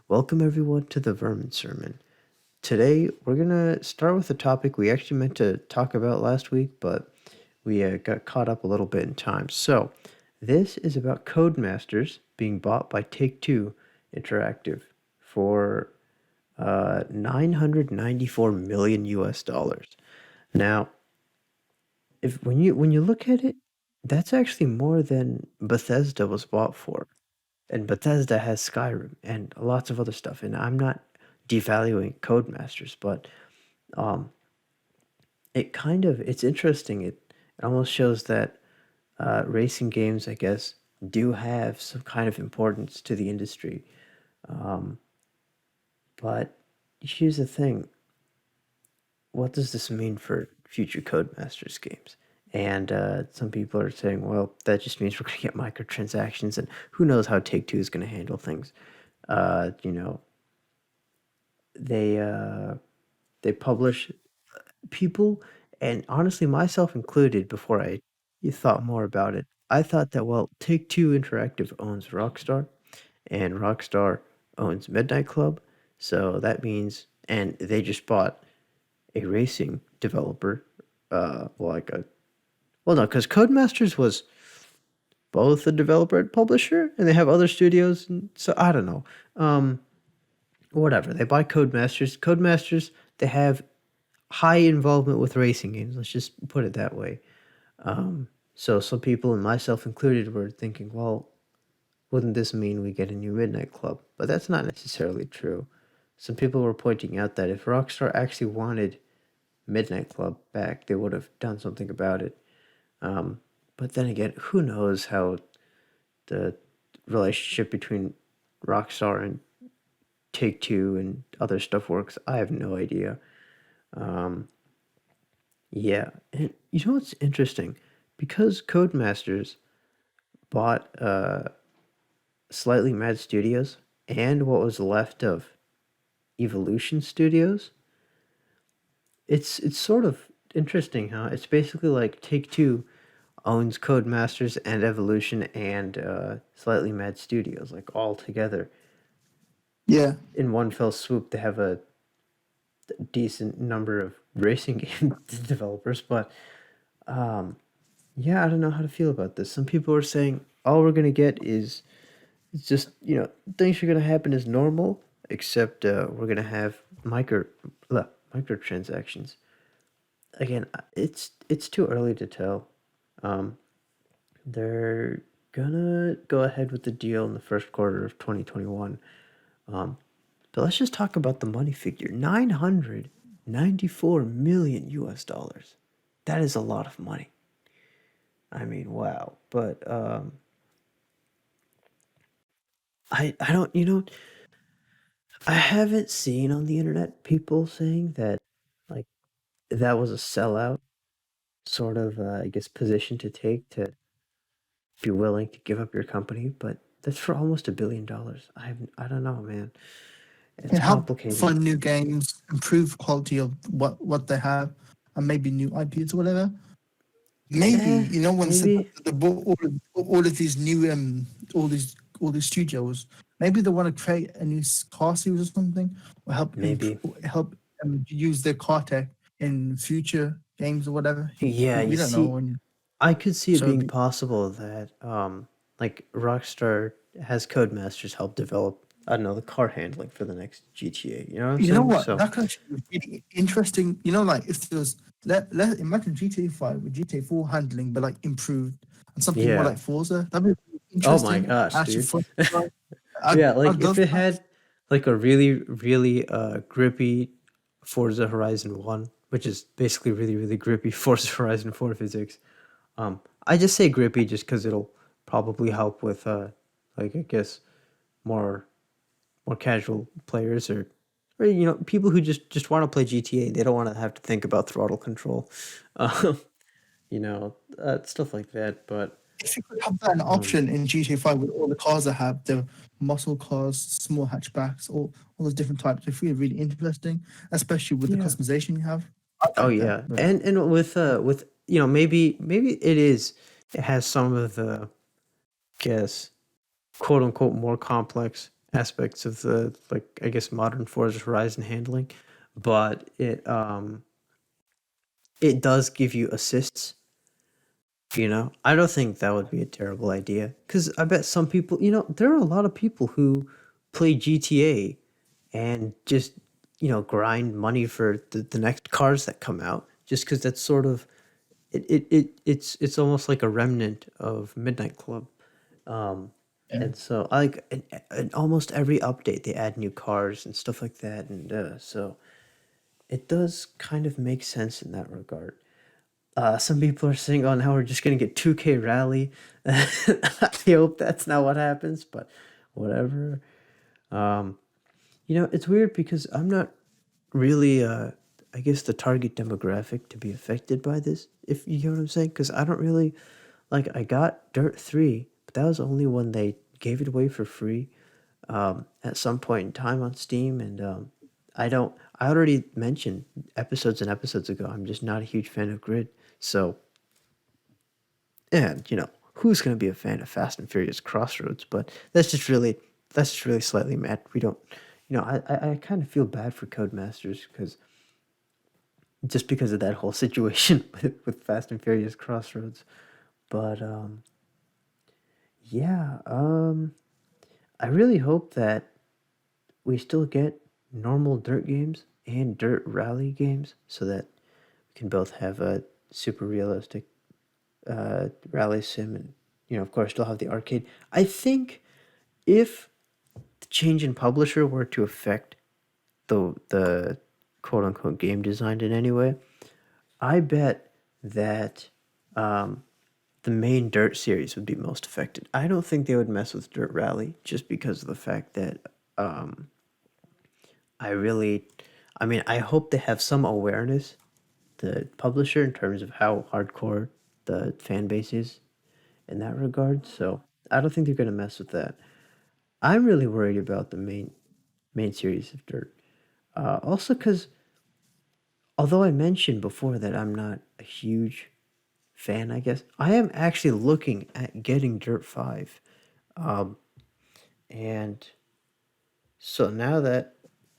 Welcome everyone to the Vermin Sermon. Today we're gonna start with a topic we actually meant to talk about last week, but we got caught up a little bit in time. So this is about Codemasters being bought by Take-Two Interactive for 994 million US dollars. Now, if when you look at it, that's actually more than Bethesda was bought for. And Bethesda has Skyrim and lots of other stuff. And I'm not devaluing Codemasters, but um, it's interesting. It almost shows that racing games, I guess, do have some kind of importance to the industry. Um, but here's the thing: what does this mean for future Codemasters games? And some people are saying, well, that just means we're going to get microtransactions, and who knows how Take Two is going to handle things. Uh, you know, they uh, they publish people, and honestly, myself included, before I thought more about it, I thought that, well, Take Two Interactive owns Rockstar, and Rockstar owns Midnight Club, so that means, and they just bought a racing developer, well, no, because Codemasters was both a developer and publisher, and they have other studios, and so I don't know. Whatever, they buy Codemasters. Codemasters, they have high involvement with racing games. Let's just put it that way. So some people, and myself included, were thinking, well, wouldn't this mean we get a new Midnight Club? But that's not necessarily true. Some people were pointing out that if Rockstar actually wanted Midnight Club back, they would have done something about it. But then again, who knows how the relationship between Rockstar and Take Two and other stuff works? I have no idea. Um, yeah, and you know what's interesting? Because Codemasters bought Slightly Mad Studios and what was left of Evolution Studios, it's sort of interesting, huh? It's basically like Take Two owns Codemasters and Evolution and Slightly Mad Studios, like all together Yeah, in one fell swoop. They have a decent number of racing game developers, but um, yeah, I don't know how to feel about this. Some people are saying all we're gonna get is it's just things are gonna happen as normal, except we're gonna have microtransactions. Again, it's too early to tell. Um, they're gonna go ahead with the deal in the first quarter of 2021. Um, but let's just talk about the money figure: 994 million US dollars. That is a lot of money. I mean, wow. But I don't, I haven't seen on the internet people saying that like that was a sellout sort of I guess position to take, to be willing to give up your company, but that's for almost $1 billion. I don't know, man. It's and help complicated. fund new games, improve quality of what they have, and maybe new IPs or whatever. Maybe Eh, once maybe. they bought all of these new all these studios, maybe they want to create a new car series or something, or Maybe. help use their car tech in future games or whatever. Yeah, We you don't know. see, And I could see it so being possible that like Rockstar has Codemasters help develop, I don't know, the car handling for the next GTA. You know what I'm you know saying? what? So That could actually be really interesting. Like if there was let imagine GTA 5 with GTA 4 handling, but like improved and something more yeah. like Forza. That'd be really Oh my interesting. gosh, Actually, dude. fun. Yeah, like I'd if love it that. had like a really grippy Forza Horizon 1, which is basically really grippy Forza Horizon 4 physics. I just say grippy just cuz it'll probably help with like I guess more casual players, or people who just want to play GTA. They don't want to have to think about throttle control. Um, stuff like that, but If you could have that an um option in GTA 5 with all the cars I have, the muscle cars, small hatchbacks, all those different types, it's really interesting, especially with the yeah. customization you have. I Oh like that. yeah, But and with maybe it has some of the, guess, quote unquote more complex aspects of the, like, I guess modern Forza Horizon handling, but it does give you assists. I don't think that would be a terrible idea, because I bet some people, there are a lot of people who play GTA and just grind money for the next cars that come out, just because that's sort of it's almost like a remnant of Midnight Club. um Yeah. and so I like in almost every update they add new cars and stuff like that, and so it does kind of make sense in that regard. Some people are saying, "Oh, now we're just gonna get 2K Rally." I hope that's not what happens, but whatever. Um, it's weird because I'm not really, I guess, the target demographic to be affected by this, if you get what I'm saying. Because I don't really like. I got Dirt 3, but that was only when they gave it away for free at some point in time on Steam, and I don't. I already mentioned episodes and episodes ago. I'm just not a huge fan of Grid, so. And who's going to be a fan of Fast and Furious Crossroads? But that's just really slightly mad. We don't, I kind of feel bad for Codemasters because just because of that whole situation with Fast and Furious Crossroads. But yeah, I really hope that we still get normal dirt games and dirt rally games so that we can both have a super realistic rally sim, and of course still have the arcade. I think if the change in publisher were to affect the quote unquote game design in any way, I bet that the main Dirt series would be most affected. I don't think they would mess with Dirt Rally just because of the fact that I really, I mean, I hope they have some awareness, the publisher, in terms of how hardcore the fan base is in that regard. So I don't think they're gonna mess with that. I'm really worried about the main series of Dirt. Also, because although I mentioned before that I'm not a huge fan, I guess I am actually looking at getting Dirt 5. Um, and so now that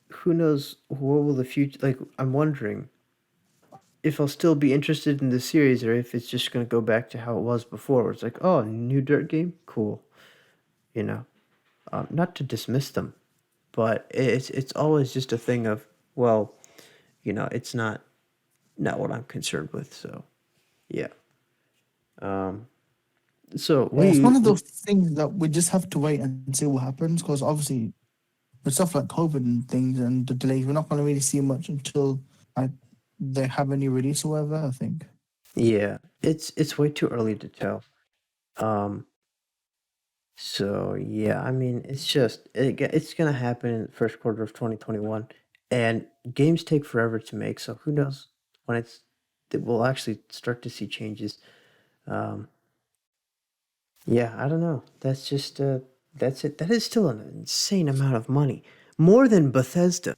who knows what will the future, like, I'm wondering if I'll still be interested in the series or if it's just going to go back to how it was before, where it's like, oh, new Dirt game, cool. You know, not to dismiss them, but it's always just a thing of, well, it's not what I'm concerned with. So yeah. Um, so Yeah, it's one of we those things that we just have to wait and see what happens because obviously with stuff like COVID and things and the delays, we're not going to really see much until like they have any release or whatever. I think. Yeah, it's way too early to tell. Um, so yeah, I mean, it's gonna happen in the first quarter of 2021, and games take forever to make. So who knows when that we'll actually start to see changes. Um, yeah, I don't know. That's it. That is still an insane amount of money, more than Bethesda.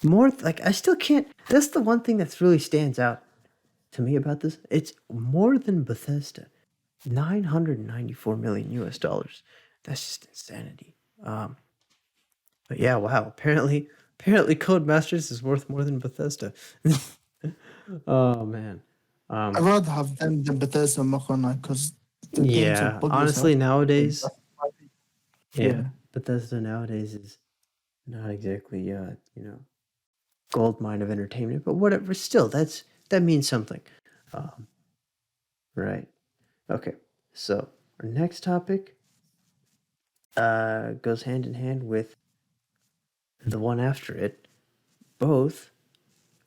More like I still can't. That's the one thing that's really stands out to me about this. It's more than Bethesda. 994 million US dollars. That's just insanity. Um, but yeah, wow. Apparently Codemasters is worth more than Bethesda. Oh man. I'd Um, rather have them than Bethesda and Mach Online because the games are yeah, buggy as hell. honestly nowadays, yeah, Yeah. Bethesda nowadays is not exactly gold mine of entertainment, but whatever, still that means something. Um, right. Okay. So, our next topic goes hand in hand with the one after it. Both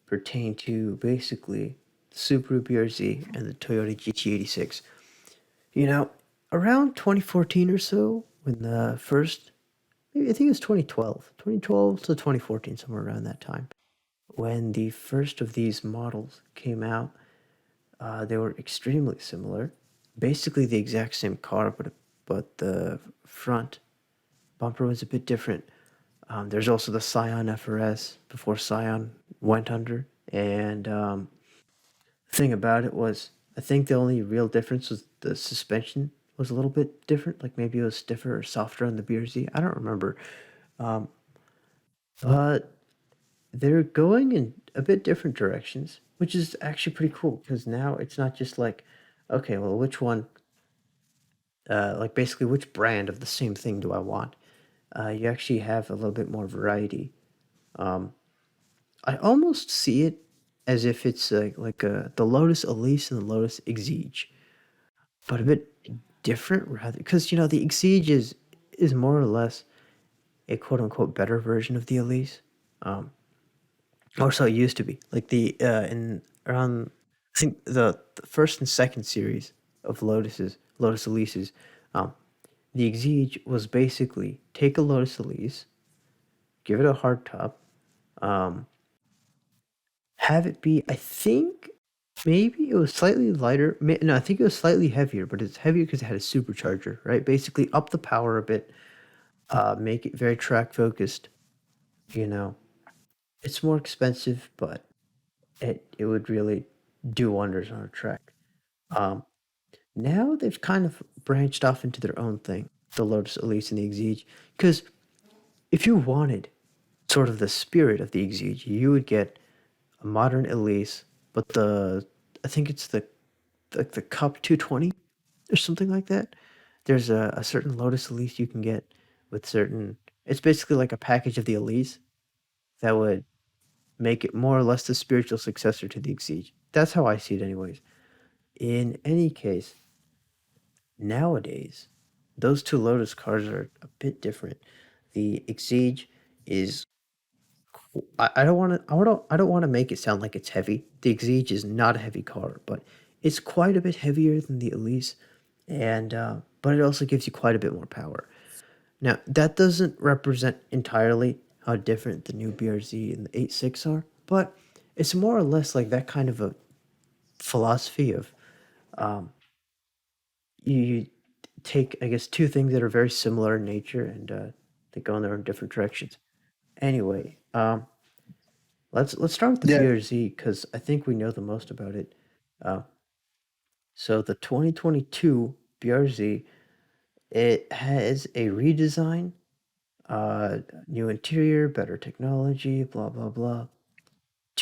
pertain to basically the Subaru BRZ and the Toyota GT86. You know, around 2014 or so, when the first, maybe I think it was 2012 to 2014, somewhere around that time, when the first of these models came out, they were extremely similar. Basically the exact same car, but the front bumper was a bit different. There's also the Scion FRS before Scion went under, and the thing about it was, I think the only real difference was the suspension was a little bit different. Like maybe it was stiffer or softer on the BRZ. I don't remember. Um, but they're going in a bit different directions, which is actually pretty cool because now it's not just like, okay, well, which one, like basically which brand of the same thing do I want? You actually have a little bit more variety. Um, I almost see it as if it's the Lotus Elise and the Lotus Exige, but a bit different rather because the Exige is more or less a quote unquote better version of the Elise. Um, or so it used to be. Like the in around I think the first and second series of Lotus Elises, um, the Exige was basically take a Lotus Elise, give it a hard top, um, have it be. I think maybe it was slightly lighter. No, I think it was slightly heavier, but it's heavier because it had a supercharger, right? Basically, up the power a bit, make it very track focused. You know, it's more expensive, but it would really do wonders on a track. Um, Now they've kind of branched off into their own thing, the Lotus Elise and the Exige. Because if you wanted sort of the spirit of the Exige, you would get a modern Elise, but I think it's the Cup 220 or something like that. There's a certain Lotus Elise you can get with certain. It's basically like a package of the Elise that would make it more or less the spiritual successor to the Exige. That's how I see it, anyways. In any case, nowadays, those two Lotus cars are a bit different. The Exige is. I don't want to. I don't want to make it sound like it's heavy. The Exige is not a heavy car, but it's quite a bit heavier than the Elise, and but it also gives you quite a bit more power. Now that doesn't represent entirely how different the new BRZ and the 86 are, but it's more or less like that kind of a philosophy of um, you take, I guess, two things that are very similar in nature and they go in their own different directions. Anyway, let's start with the Yeah, BRZ because I think we know the most about it. Uh, so the 2022 BRZ, it has a redesign, new interior, better technology, blah blah blah.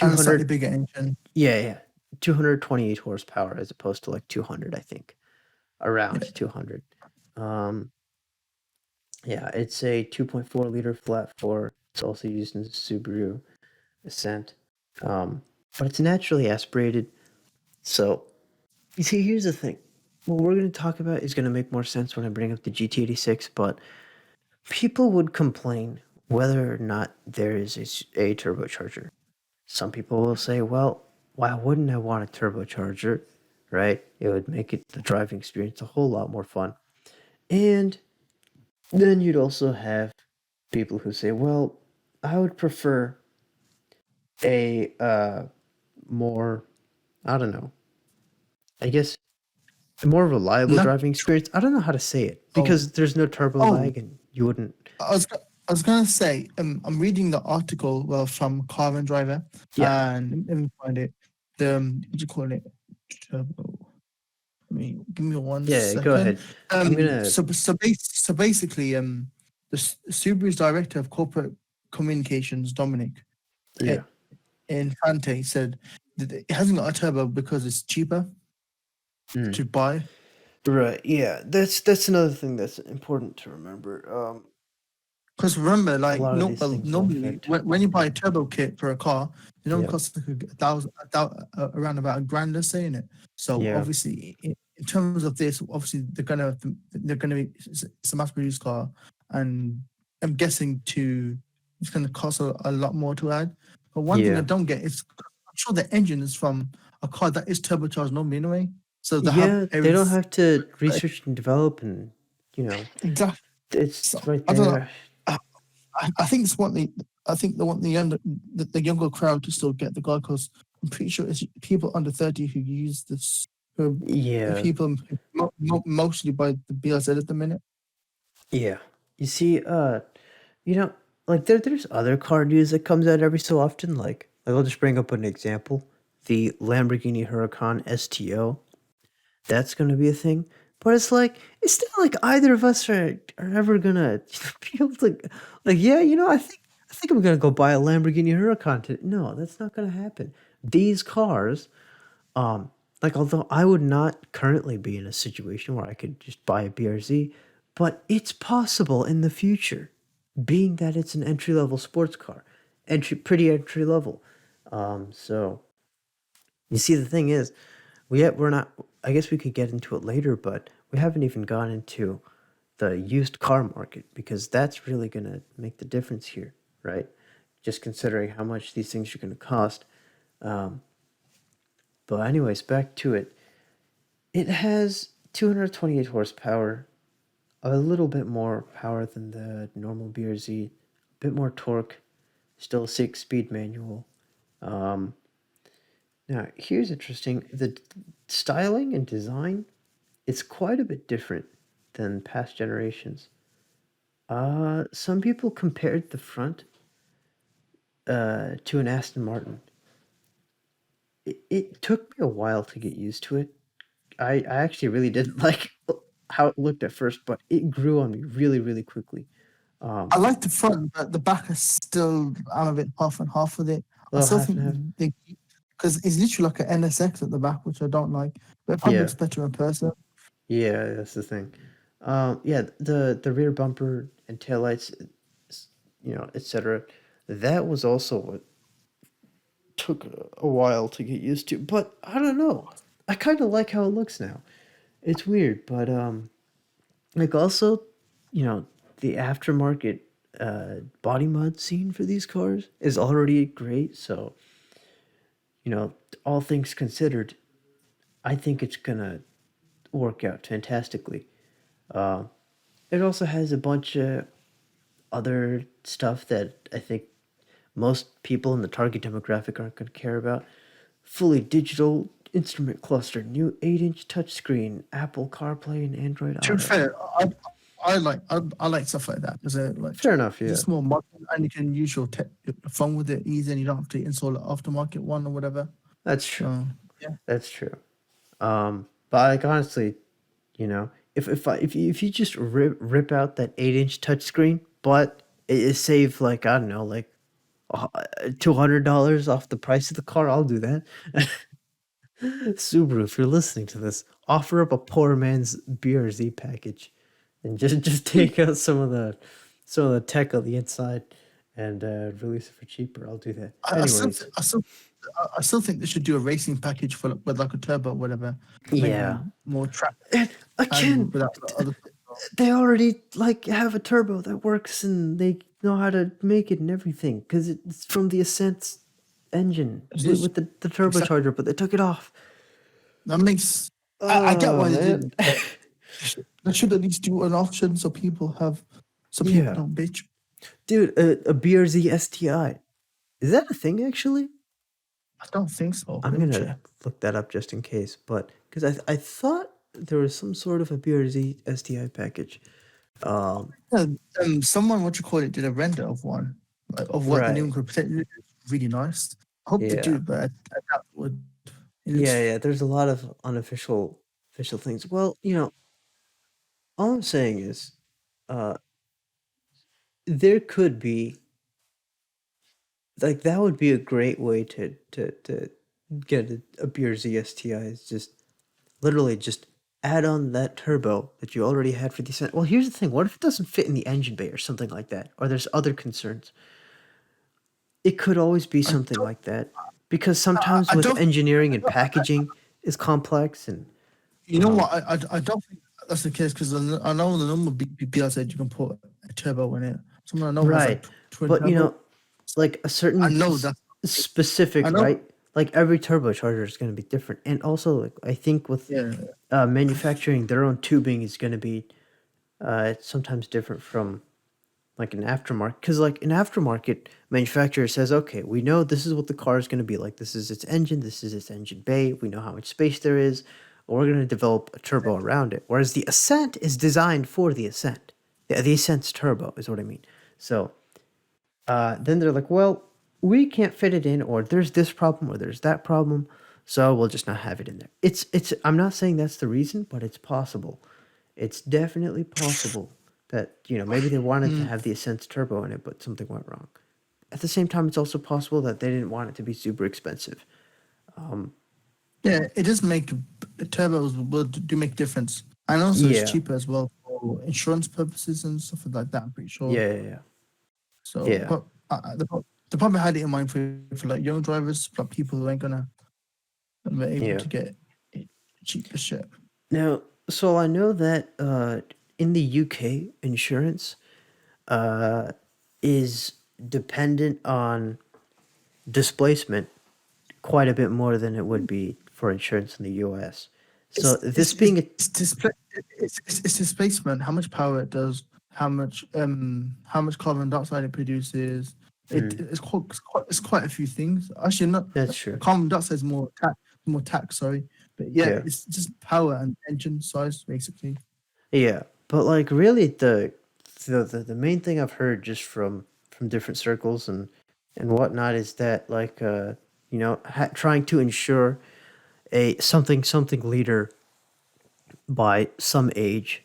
and a slightly 200, bigger engine. yeah, 228 horsepower as opposed to like 200, I think, Yeah, around 200. Um, Yeah, it's a 2.4-liter flat four. It's also used in the Subaru Ascent. But it's naturally aspirated. So, you see, here's the thing. What we're going to talk about is going to make more sense when I bring up the GT86, but people would complain whether or not there is a turbocharger. Some people will say, well, why wouldn't I want a turbocharger, right? It would make the driving experience a whole lot more fun. And then you'd also have people who say, well, I would prefer a more, I don't know, I guess a more reliable no. driving experience. I don't know how to say it Oh, because there's no turbo oh, lag and you wouldn't. I was gonna say, I'm reading the article from Car and Driver, Yeah, and let me find it. The what do you call it? Turbo. Give me one yeah, go second. ahead. I'm gonna, So basically, Subaru's director of corporate communications, Dominic, yeah. Infante, said that it hasn't got a turbo because it's cheaper Mm. to buy. Right, yeah. That's another thing that's important to remember. Because remember, A like lot of no, these well, things will normally affect. when you buy a turbo kit for a car, it only Yeah, costs like around about a grand, let's say, in it. So yeah, obviously, in terms of this, obviously they're gonna be it's a mass-produced car, and I'm guessing it's gonna cost a lot more to add. But one thing I yeah. don't get is I'm sure the engine is from a car that is turbocharged normally anyway, so they have Yeah, they don't everything have to research and develop and, you know, exactly. it's So right I don't know. there. I think it's what I think they want the younger crowd to still get the car because I'm pretty sure it's people under 30 who use this. Yeah, People mostly by the BRZ at the minute. yeah. You see, you know, like there's other car news that comes out every so often. Like I'll just bring up an example: the Lamborghini Huracan STO. That's going to be a thing. But it's like it's not like either of us are ever gonna be able to like, yeah, I think I'm gonna go buy a Lamborghini Huracan today. No, that's not gonna happen. These cars, um, like although I would not currently be in a situation where I could just buy a BRZ, but it's possible in the future, being that it's an entry level sports car, pretty entry level. So you see, the thing is, we're not. I guess we could get into it later, but we haven't even gone into the used car market because that's really gonna make the difference here, right? Just considering how much these things are gonna cost. Um, but anyways, back to it. It has 228 horsepower, a little bit more power than the normal BRZ, a bit more torque, still a 6-speed manual. Um, Now, here's interesting. The styling and design, it's quite a bit different than past generations. Some people compared the front to an Aston Martin. It took me a while to get used to it. I actually really didn't like how it looked at first, but it grew on me really, really quickly. I Um, like the front, but the back is still, I'm a bit half and half with it. a I little still half think and half. they, because it's literally like an NSX at the back, which I don't like, but it probably Yeah, looks better in person. yeah, that's the thing. Yeah, the rear bumper and taillights, etc. That was also what took a while to get used to, but I don't know. I kind of like how it looks now. It's weird, but like also, you know, the aftermarket body mod scene for these cars is already great. So, you know, all things considered, I think it's gonna work out fantastically. Uh, it also has a bunch of other stuff that I think most people in the target demographic aren't going to care about. Fully digital instrument cluster, new 8-inch touchscreen, Apple CarPlay and Android To be Auto. fair, I like stuff like that because Fair enough, yeah. it's more modern and you can use your phone with it easy and you don't have to install an aftermarket one or whatever. That's true. So yeah, That's true. But like honestly, you know, if you just rip out that 8-inch touchscreen, but it save like I don't know, like $200 off the price of the car, I'll do that. Subaru, if you're listening to this, offer up a poor man's BRZ package, and just take out some of the tech on the inside and release it for cheaper. I'll do that. I, I still Anyways, th- I still think they should do a racing package for with like a turbo or whatever, make yeah. them more track And again, and without the other. they already like have a turbo that works, and they know how to make it and everything because it's from the Ascent engine It's with the exactly, turbocharger, but they took it off. that makes. I get Oh why they man. did, but they should at least do an auction so people Yeah. don't bitch. Dude, a BRZ STI. Is that a thing actually? I don't think so. I'm Let me gonna check. look that up just in case, but because I thought there was some sort of a BRZ STI package. Um, Yeah, someone what you call it did a render of one, like, of what the new right. one could potentially look. Really nice. I hope they Yeah. do, but I doubt it would. It Yeah, looks yeah. There's a lot of unofficial official things. Well, all I'm saying is, uh, there could be like that would be a great way to get a BRZ STI. Is just literally just add on that turbo that you already had for the Ascent. Well, here's the thing: what if it doesn't fit in the engine bay or something like that, or there's other concerns? It could always be I something don't like that because I, sometimes I with don't engineering I and don't packaging is complex and you know um what I don't think that's the case because I know the number BPL said you can put a turbo in it. Someone I know has like right, twin but turbo. So like a I certain know that's I specific, know right? Like every turbocharger is going to be different, and also like I think with yeah. manufacturing their own tubing is going to be it's sometimes different from like an aftermarket because like an aftermarket manufacturer says, okay, we know this is what the car is going to be like. This is its engine. This is its engine bay. We know how much space there is. We're going to develop a turbo around it. Whereas the Ascent is designed for the Ascent. The Ascent's turbo is what I mean. So then they're like, well, we can't fit it in, or there's this problem, or there's that problem. so we'll just not have it in there. It's. I'm not saying that's the reason, but it's possible. It's definitely possible that maybe they wanted to Mm. have the Ascent Turbo in it, but something went wrong. At the same time, it's also possible that they didn't want it to be super expensive. Yeah, it does make turbos will do make difference, and also it's Yeah, cheaper as well for insurance purposes and stuff like that. I'm pretty sure. yeah, yeah, So, yeah, but the probably had it in mind for like young drivers, but people who ain't gonna be able yeah. to get it cheap as shit. Now, so I know that in the UK, insurance uh, is dependent on displacement quite a bit more than it would be for insurance in the US. So this being a It's displacement. How much power it does, how much carbon dioxide it produces. hmm, It's quite a few things. Actually, not that's true. carbon dioxide is more tax. Sorry, but yeah, Yeah. it's just power and engine size basically. Yeah, but like really the main thing I've heard just from different circles and whatnot is that like trying to ensure a something leader by some age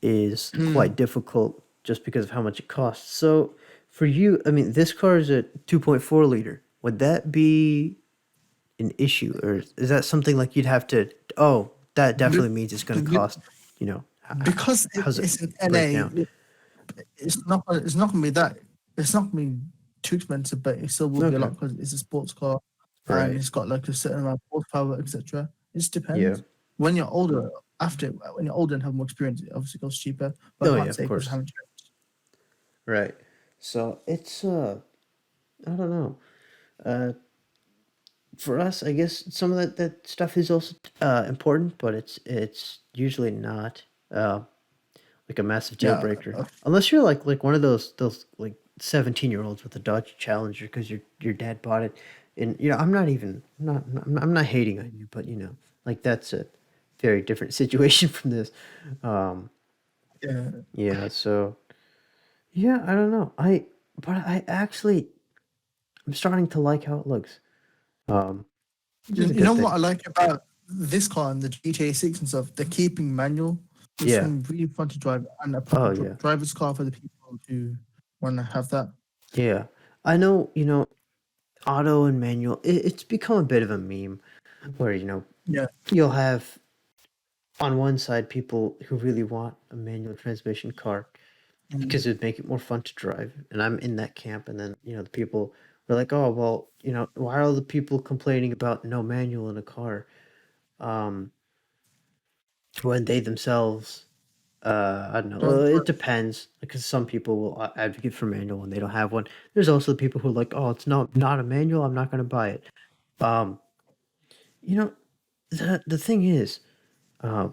is quite Mm. difficult just because of how much it costs. So for you, I mean, this car is a 2.4 liter. Would that be an issue, or is that something like you'd have to? Oh, that Be- definitely means it's going to be- cost. Because How's it it's an break down? NA, it's not gonna be that it's not gonna be too expensive, but it still will be a Okay, lot because it's a sports car and right. it's got like a certain amount of horsepower, etc. It just Yeah. depends. When you're older, when you're older and have more experience, it obviously goes cheaper. But Oh I yeah, can't of say because I course. haven't checked. Right. So it's I don't know. Uh for us, I guess some of that stuff is also important, but it's usually not like a massive deal Yeah, breaker. Unless you're like one of those like 17-year-olds with a Dodge Challenger because your dad bought it. And I'm not even I'm not hating on you, but like that's a very different situation from this. Um yeah. yeah, so yeah, I don't know. But I actually I'm starting to like how it looks. Um, which is a You know good what thing. I like about this car and the GT86 and stuff? They're keeping manual. It's Yeah. gonna be really fun to drive and a proper Oh yeah. driver's car for the people who want to have that. Yeah. I know, auto and manual, it's become a bit of a meme where, Yeah. you'll have on one side people who really want a manual transmission car Mm. because it'd make it more fun to drive. And I'm in that camp. And then, the people are like, oh, well, why are all the people complaining about no manual in a car? Um, when they themselves I don't know. Don't- Well, it depends because some people will advocate for manual when they don't have one. There's also people who are like, "Oh, it's not a manual. I'm not going to buy it." Um, you know, the thing is, uh,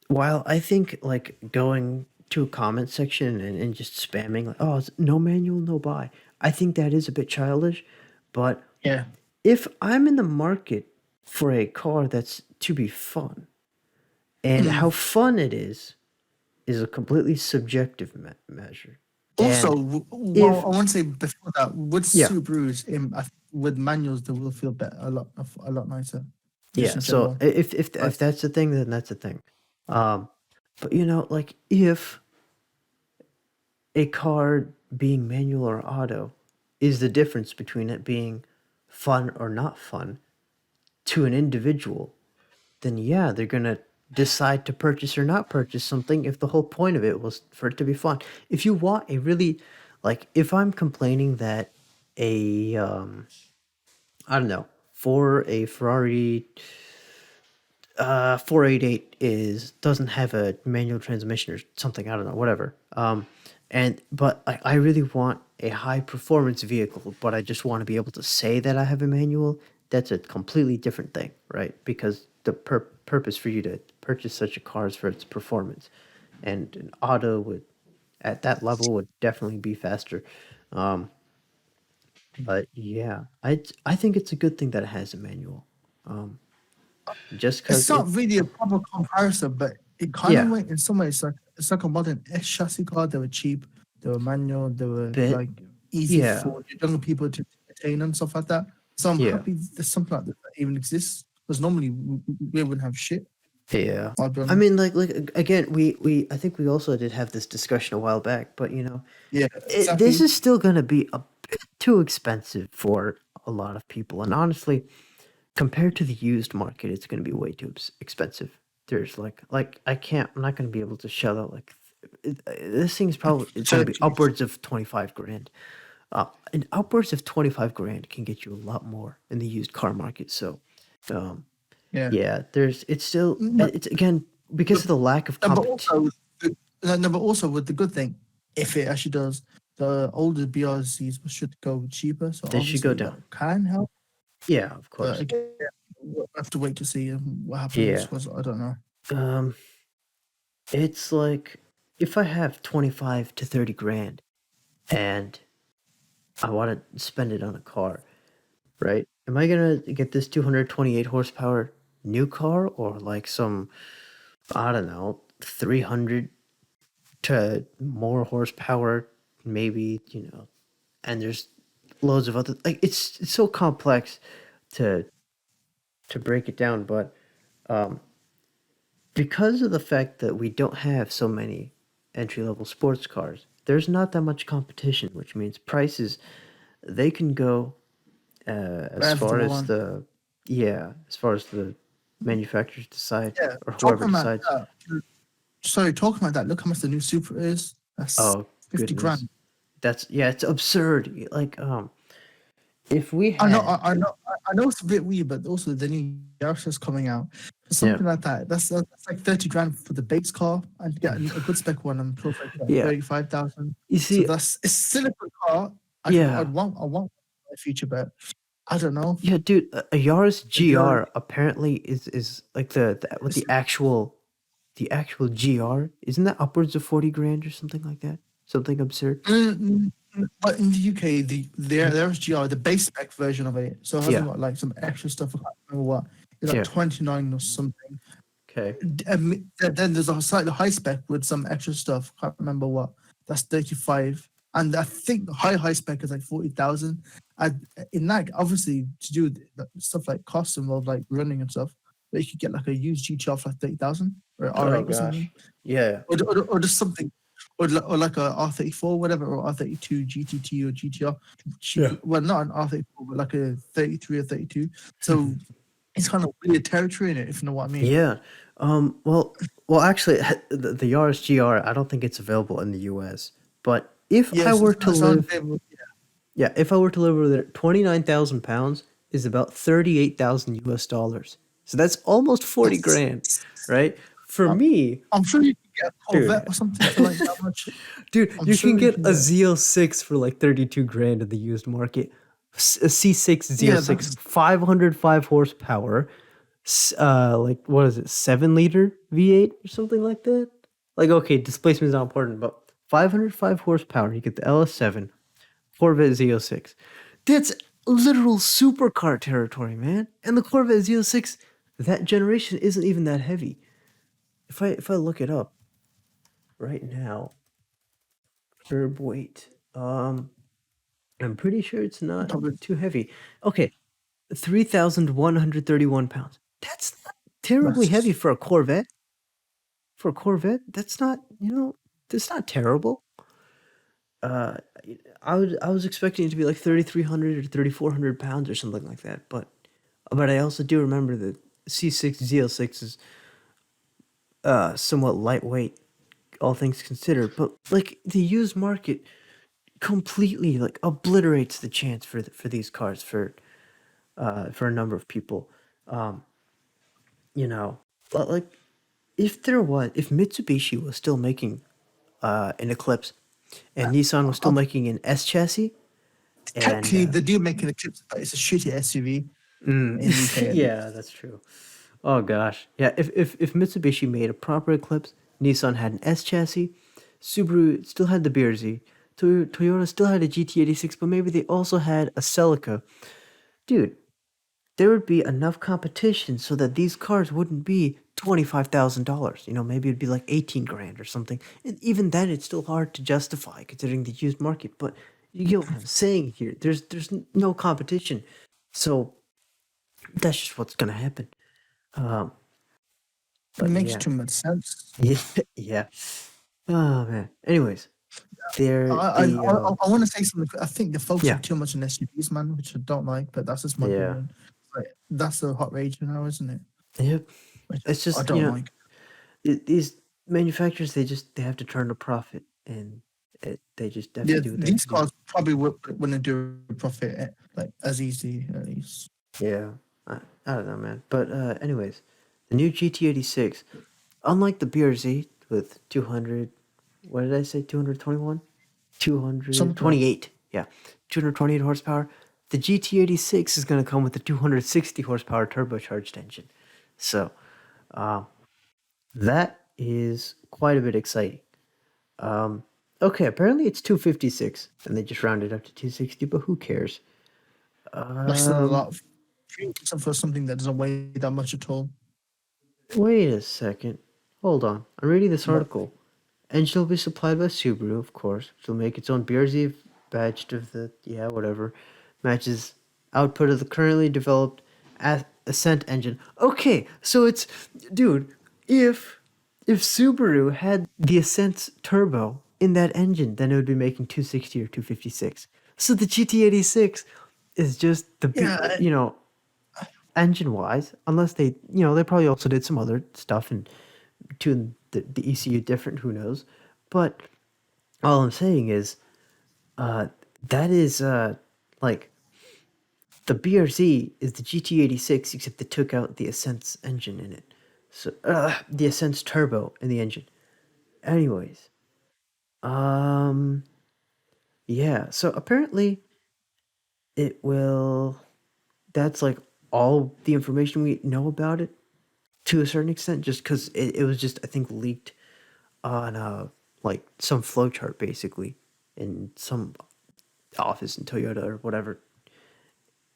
while I think like going to a comment section and just spamming like, "Oh, it's no manual, no buy," I think that is a bit childish. But Yeah. if I'm in the market for a car that's to be fun, and Mm. how fun it is a completely subjective measure. Also, And well, if I want to say before that, with yeah, Subarus, with manuals, they will feel better, a lot nicer, just yeah, in so general. if Like, that's the thing, then that's the thing. Um, but like if a car being manual or auto is the difference between it being fun or not fun to an individual, then yeah, they're gonna decide to purchase or not purchase something if the whole point of it was for it to be fun. If you want a really like if I'm complaining that a I don't know, for a Ferrari 488 is doesn't have a manual transmission or something, I don't know, whatever. But I really want a high performance vehicle, but I just want to be able to say that I have a manual. That's a completely different thing, right? Because the purpose for you to purchase such a car is for its performance, and an auto would at that level would definitely be faster. Um, but yeah, I think it's a good thing that it has a manual. Um, just it's because not really a proper comparison, but it kind of yeah, went in some ways like it's like a modern S chassis car. They were cheap, they were manual, they were bit like easy yeah, for younger people to attain and stuff like that. So I'm yeah, happy there's something like that even exists. because normally we wouldn't have shit. Yeah. I'll be I honest. mean, like again, we I think we also did have this discussion a while back, but Yeah, this exactly. is still going to be a bit too expensive for a lot of people, and honestly, compared to the used market, it's going to be way too expensive. There's I'm not going to be able to shell out this thing's probably it's going to be 30. upwards of 25 grand. And upwards of 25 grand can get you a lot more in the used car market. So, um, Yeah. yeah, it's still No, it's again because of the lack of no, but competition. also, no, but also with the good thing, if it actually does, the older BRZs should go cheaper. So They should go obviously that down. can help. Yeah, of But course. again, we'll have to wait to see what happens Yeah. because I don't know. Um, it's like if I have 25 to 30 grand and I want to spend it on a car, right? Am I gonna get this 228 horsepower new car or like some, I don't know, 300 to more horsepower, maybe, and there's loads of other, like, it's so complex to break it down, but um, because of the fact that we don't have so many entry level sports cars, there's not that much competition, which means prices they can go as Whatever they far as want. the manufacturers decide Yeah, or whoever talking about decides. that. Sorry, talking about that. Look how much the new Super is. That's Oh 50 goodness, grand. it's absurd. Like if we I know, had I know it's a bit weird, but also the new Yaris is coming out. yeah Something like that. That's like 30 grand for the base car, and to get a good spec one, I'm sure for like yeah 35,000. you So see it's still a good car. yeah I want a future, but I don't know. yeah dude, a Yaris The BR, GR apparently is like what it's, the actual GR isn't that upwards of 40 grand or something like that, something absurd. but in the UK, there's GR, the base spec version of it, so it hasn't Yeah, got like some extra stuff. I can't remember what. It's like yeah, 29 or something. okay, Then there's a slightly high spec with some extra stuff. Can't remember what. That's 35, and I think the high spec is like 40,000. And in that, obviously, to do stuff like costs involved, like running and stuff, but you could get like a used GTR for like 30,000 or an oh R8 or gosh, something, yeah, or just something, or like a R34, whatever, or R32 GTT or GTR. yeah. Well, not an R34, but like a 33 or 32. So it's kind of weird territory in it, if you know what I mean. Yeah. Actually, the Yaris GR, I don't think it's available in the US. But if I Yes, were to it's not live, available. yeah, if I were to live over there, 29,000 pounds is about 38,000 US dollars. So that's almost 40 grand, right? For I'm me, I'm sure you can get a Corvette dude, or something for like that much. dude, I'm you can sure you get can a get. Z06 for like 32 grand in the used market. A C6 Yeah, Z06, that's 505 horsepower, like what is it, 7 liter V8 or something like that? Like okay, displacement is not important, but 505 horsepower. You get the LS7 Corvette Z06. That's literal supercar territory, man. And the Corvette Z06, that generation isn't even that heavy. If I look it up right now, curb weight, I'm pretty sure it's not probably too heavy. Okay, 3,131 pounds. That's not terribly heavy that's for a Corvette. For a Corvette, that's not terrible. Uh, I was expecting it to be like 3,300 or 3,400 pounds or something like that. But I also do remember that C6 ZL6 is somewhat lightweight, all things considered. But like the used market completely like obliterates the chance for these cars for a number of people. Um, you know, like if Mitsubishi was still making an Eclipse and Nissan was still uh, making an S chassis and technically they do make an Eclipse, but it's a shitty SUV in the UK at yeah, least. that's true. Oh gosh, yeah. If Mitsubishi made a proper Eclipse, Nissan had an S chassis, Subaru still had the BRZ, Toyota still had a GT86, but maybe they also had a Celica. Dude, there would be enough competition so that these cars wouldn't be $25,000. Maybe it'd be like 18 grand or something. And even then, it's still hard to justify considering the used market. But you get what I'm saying here. There's no competition, so that's just what's gonna happen. Um, It but makes yeah, too much sense. yeah, yeah. Oh man. Anyways, I there I, the I, I want to say something. I think they're focusing yeah, too much on SUVs, man, which I don't like. But that's just my yeah, opinion. Like, that's the hot rage now, isn't it? yep. Which It's I just don't like. these manufacturers they have to turn a profit, and they just have to Yeah, do what they have these to do. cars probably wouldn't do a profit like as easy at least. Yeah, I don't know, man. But anyways, the new GT86, unlike the BRZ with 200, what did I say? 221, Something like 228. Yeah, 228 horsepower. The GT86 is going to come with a 260 horsepower turbocharged engine. So, um, that is quite a bit exciting. Um, okay, apparently it's 256, and they just rounded up to 260, but who cares? that's still a Um, lot of fuel for something that doesn't weigh that much at all. Wait a second. Hold on. I'm reading this But article. Engine will be supplied by Subaru, of course, which will make its own BRZ badged of the, yeah, whatever, matches output of the currently developed Ascent engine. Okay, so it's, dude, if Subaru had the Ascent turbo in that engine, then it would be making 260 or 256. So the GT86 is just yeah, engine wise, unless they probably also did some other stuff and tuned the ECU different, who knows. But all I'm saying is uh, that is like the BRZ is the GT86, except they took out the Ascent's engine in it. So the Ascent's turbo in the engine. Anyways, um, yeah. So apparently it will. That's like all the information we know about it to a certain extent, just because it was just I think leaked on like some flowchart basically in some office in Toyota or whatever.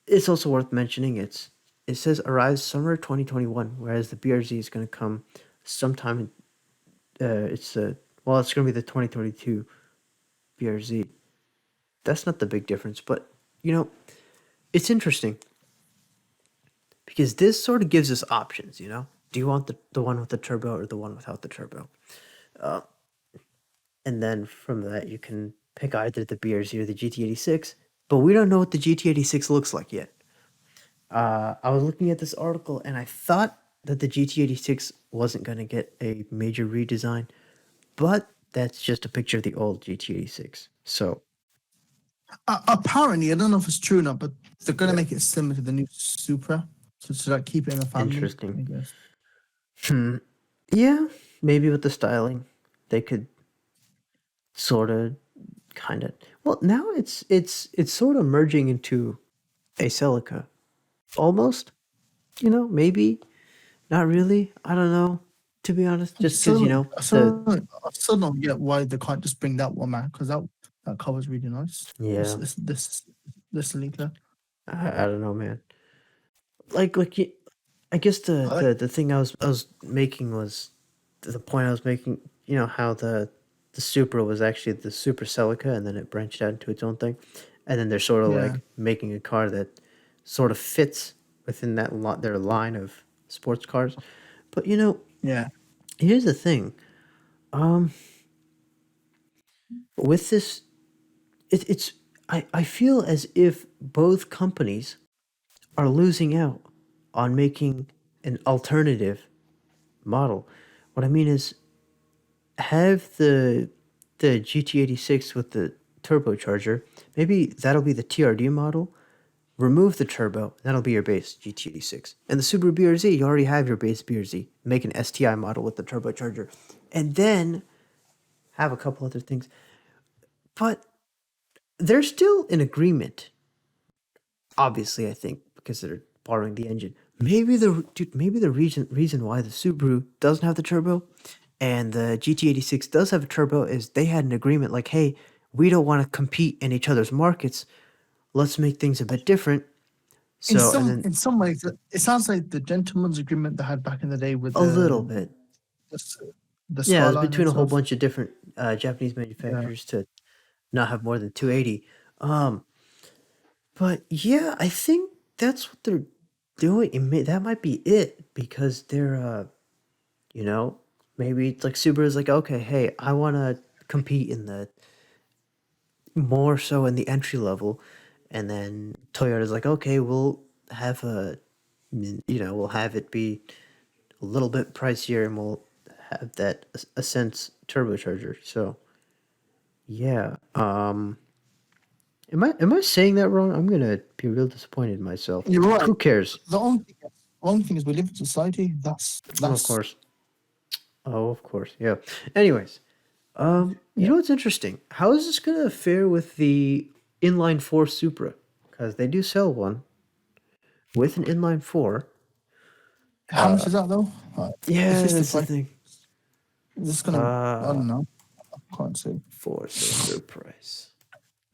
It's also worth mentioning it says arrives summer 2021, whereas the BRZ is going to come sometime. It's it's going to be the 2022 BRZ. That's not the big difference, but you know it's interesting because this sort of gives us options. Do you want the one with the turbo or the one without the turbo? And then from that you can pick either the BRZ or the GT86. But we don't know what the GT86 looks like yet. I was looking at this article and I thought that the GT86 wasn't going to get a major redesign, but that's just a picture of the old GT86. So apparently, I don't know if it's true or not, but they're gonna yeah, make it similar to the new Supra, so like keep it in the family. interesting. I guess. Yeah, maybe with the styling, they could sort of, kind of. Well, now it's sort of merging into a Celica, almost. Maybe not really. I don't know. To be honest, just because I still don't get why they can't just bring that one out because that cover's really nice. yeah. This leaker. I don't know, man. I guess the, I like. the the thing I was making was the point I was making. You know how the Supra was actually the Super Celica, and then it branched out into its own thing, and then they're sort of Yeah, like making a car that sort of fits within their line of sports cars. But yeah. here's the thing. Um, with this, it's I feel as if both companies are losing out on making an alternative model. What I mean is, have the GT86 with the turbocharger. Maybe that'll be the TRD model. Remove the turbo. That'll be your base GT86. And the Subaru BRZ, you already have your base BRZ. Make an STI model with the turbocharger, and then have a couple other things. But they're still in agreement. Obviously, I think because they're borrowing the engine. Maybe the reason why the Subaru doesn't have the turbo and the GT86 does have a turbo is they had an agreement like, hey, we don't want to compete in each other's markets. Let's make things a bit different. So, and then In some ways, it sounds like the gentleman's agreement they had back in the day with a little bit. the, s- the Yeah, it was Skyline between and a whole stuff. bunch of different Japanese Yeah. manufacturers to not have more than 280. Um, but yeah, I think that's what they're that might be it, because they're maybe it's like Subaru's like, okay, hey, I want to compete in the more so in the entry level, and then Toyota's like, okay, we'll have we'll have it be a little bit pricier, and we'll have that Ascent turbocharger. So yeah, am I saying that wrong? I'm gonna be real disappointed in myself. You're right. Who cares? The only thing is we live in society. That's Oh, of course. Oh, of course. Yeah. Anyways, you know what's interesting? How is this gonna fare with the inline four Supra? Because they do sell one with an inline four. How much is that though? Yeah, If it's that's the price, thing. is this gonna? I don't know. I can't say. Four Supra price.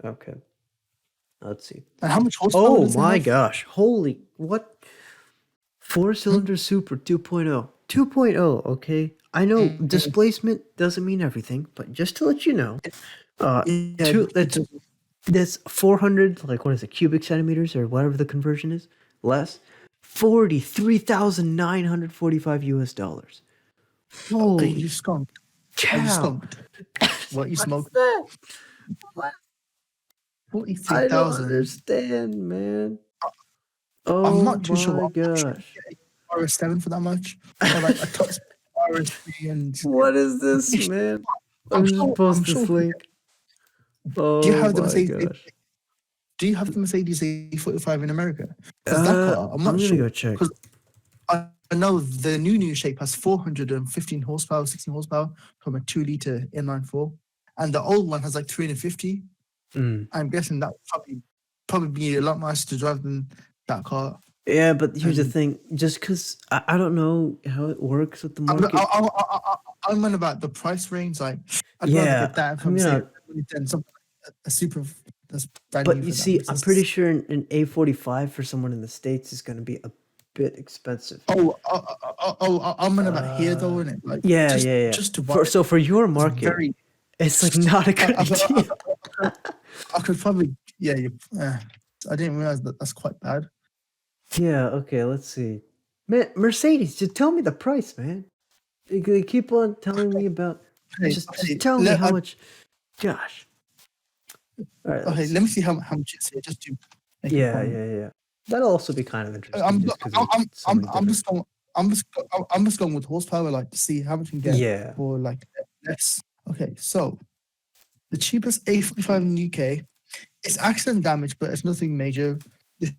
Okay. Let's see. And how much horsepower Oh does it my have? gosh. Holy what? Four-cylinder Super 2.0. 2.0, okay? I know displacement doesn't mean everything, but just to let you know, Yeah, that's 400, like what is it, cubic centimeters or whatever the conversion is, less, $43,945 US. Are Holy you skunked? Are you cow! skunked? What you What's smoke? that? What? I 43,000. don't understand, man. I'm Oh not too sure. my I'm not sure gosh! you get a RS7 for that much, or like a top RS3 and. What is this, man? I'm I'm just sure. post I'm this sure. link. Do you Oh have the my Mercedes? gosh! Do you have the Mercedes A45 in America? Because that car, I'm I'm not gonna sure. go check. Because I know the new shape has 415 horsepower, 16 horsepower from a 2-liter inline four, and the old one has like 350. Mm. I'm guessing that would probably be a lot nicer to drive than that car. Yeah, but here's the And thing. Just because I don't know how it works with the market. I'm on about the price range. Like, I'd rather Yeah, get that I'm from say gonna. than something like a Super that's brand But new you for that. see, Makes I'm sense. pretty sure an A45 for someone in the States is gonna be a bit expensive. I'm on about here though, isn't it? Like, Yeah. just to buy For your it's market, very. it's like not a good idea. I could probably, yeah. I didn't realize that's quite bad. Yeah. Okay. Let's see. Man, Mercedes, just tell me the price, man. They keep on telling me about. Okay, Just tell me how much. Gosh. All right. okay, let me see how much it's here, just to make a comment. Yeah. That'll also be kind of interesting, I'm just because so many I'm different. just going. I'm just going with horsepower, like to see how much you can get Yeah. for like less. Okay, so the cheapest A45 in the UK is accident damage, but it's nothing major. It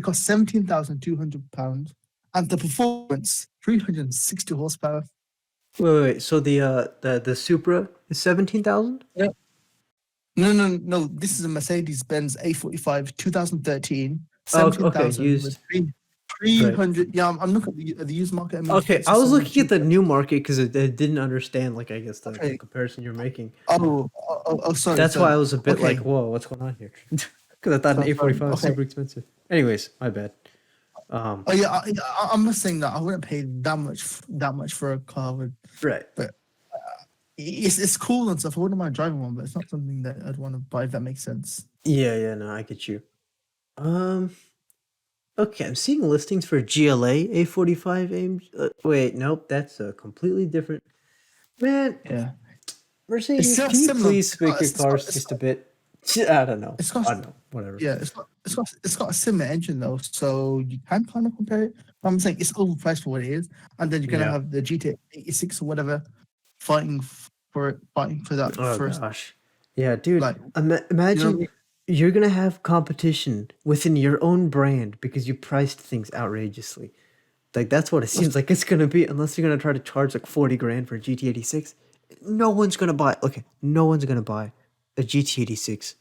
costs £17,200, and the performance 360 horsepower. Wait. So the Supra is 17,000? Yeah. No. This is a Mercedes-Benz A45 2013, Oh, okay, 17,000 with used. 300. Yeah, I'm looking at the used market. I mean, Okay, it's I just was so much looking at the cheaper. new market because I didn't understand, like, I guess the Okay. comparison you're making. Sorry. That's why I So, was a bit okay. like, whoa, what's going on here? Because I thought an A45 was Okay. super expensive. Anyways, my bad. Oh yeah, I'm not saying that I wouldn't pay that much for a car, Right. but it's cool and stuff. I wouldn't mind driving one, but it's not something that I'd want to buy. If that makes sense. Yeah, no, I get you. Okay, I'm seeing listings for GLA A45 aims. Wait, nope, that's a completely different. Man, Yeah. Mercedes, It's can you similar. please make your cars just a bit? I don't know. It's got, I don't know. Whatever. yeah, it's got a similar engine though, so you can kind of compare it. But I'm saying it's overpriced for what it is, and then you're gonna Yeah. have the GT86 or whatever fighting for that Oh first. gosh. Yeah, dude. Like, Imagine you know what I mean? you're gonna have competition within your own brand because you priced things outrageously. Like that's what it seems like it's gonna be, unless you're gonna try to charge like 40 grand for a GT86. No one's gonna buy. Okay, no one's gonna buy a GT86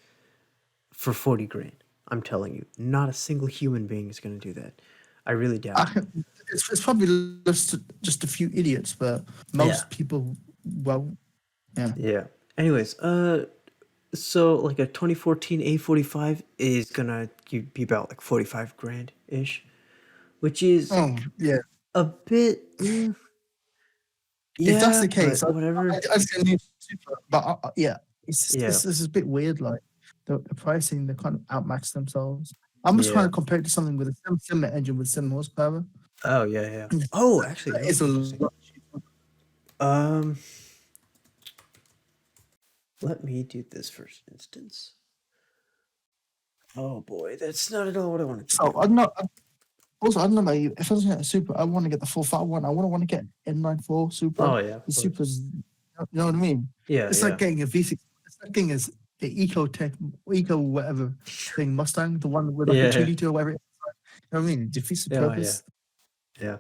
for 40 grand. I'm telling you, not a single human being is gonna do that. I really doubt it. It's probably just a few idiots, but most people, well, yeah. Yeah. Anyways, so like a 2014 A45 is gonna be about like 45 grand ish, which is Oh yeah. a bit. If that's Yeah, the case, but whatever. I just get a new Super, but yeah, Yeah. it's a bit weird. Like the pricing, they kind of outmatch themselves. I'm just trying Yeah. to compare it to something with a similar engine with similar horsepower. Oh yeah, yeah. Oh, actually, you know It's what's a interesting? lot cheaper. Um, let me do this first instance. Oh boy, that's not at all what I wanted to So do. I'm not. Also, I don't know about you. If I was getting a Super, I want to get the full fat one. I wouldn't want to get M94 Supra. Oh yeah, of The course. Supra's, you know what I mean? Yeah, It's yeah, like getting a V6. It's like getting the Eco whatever thing Mustang, the one with like a yeah, 2 liter or whatever. You know what I mean? Defeats the yeah, yeah, purpose. yeah.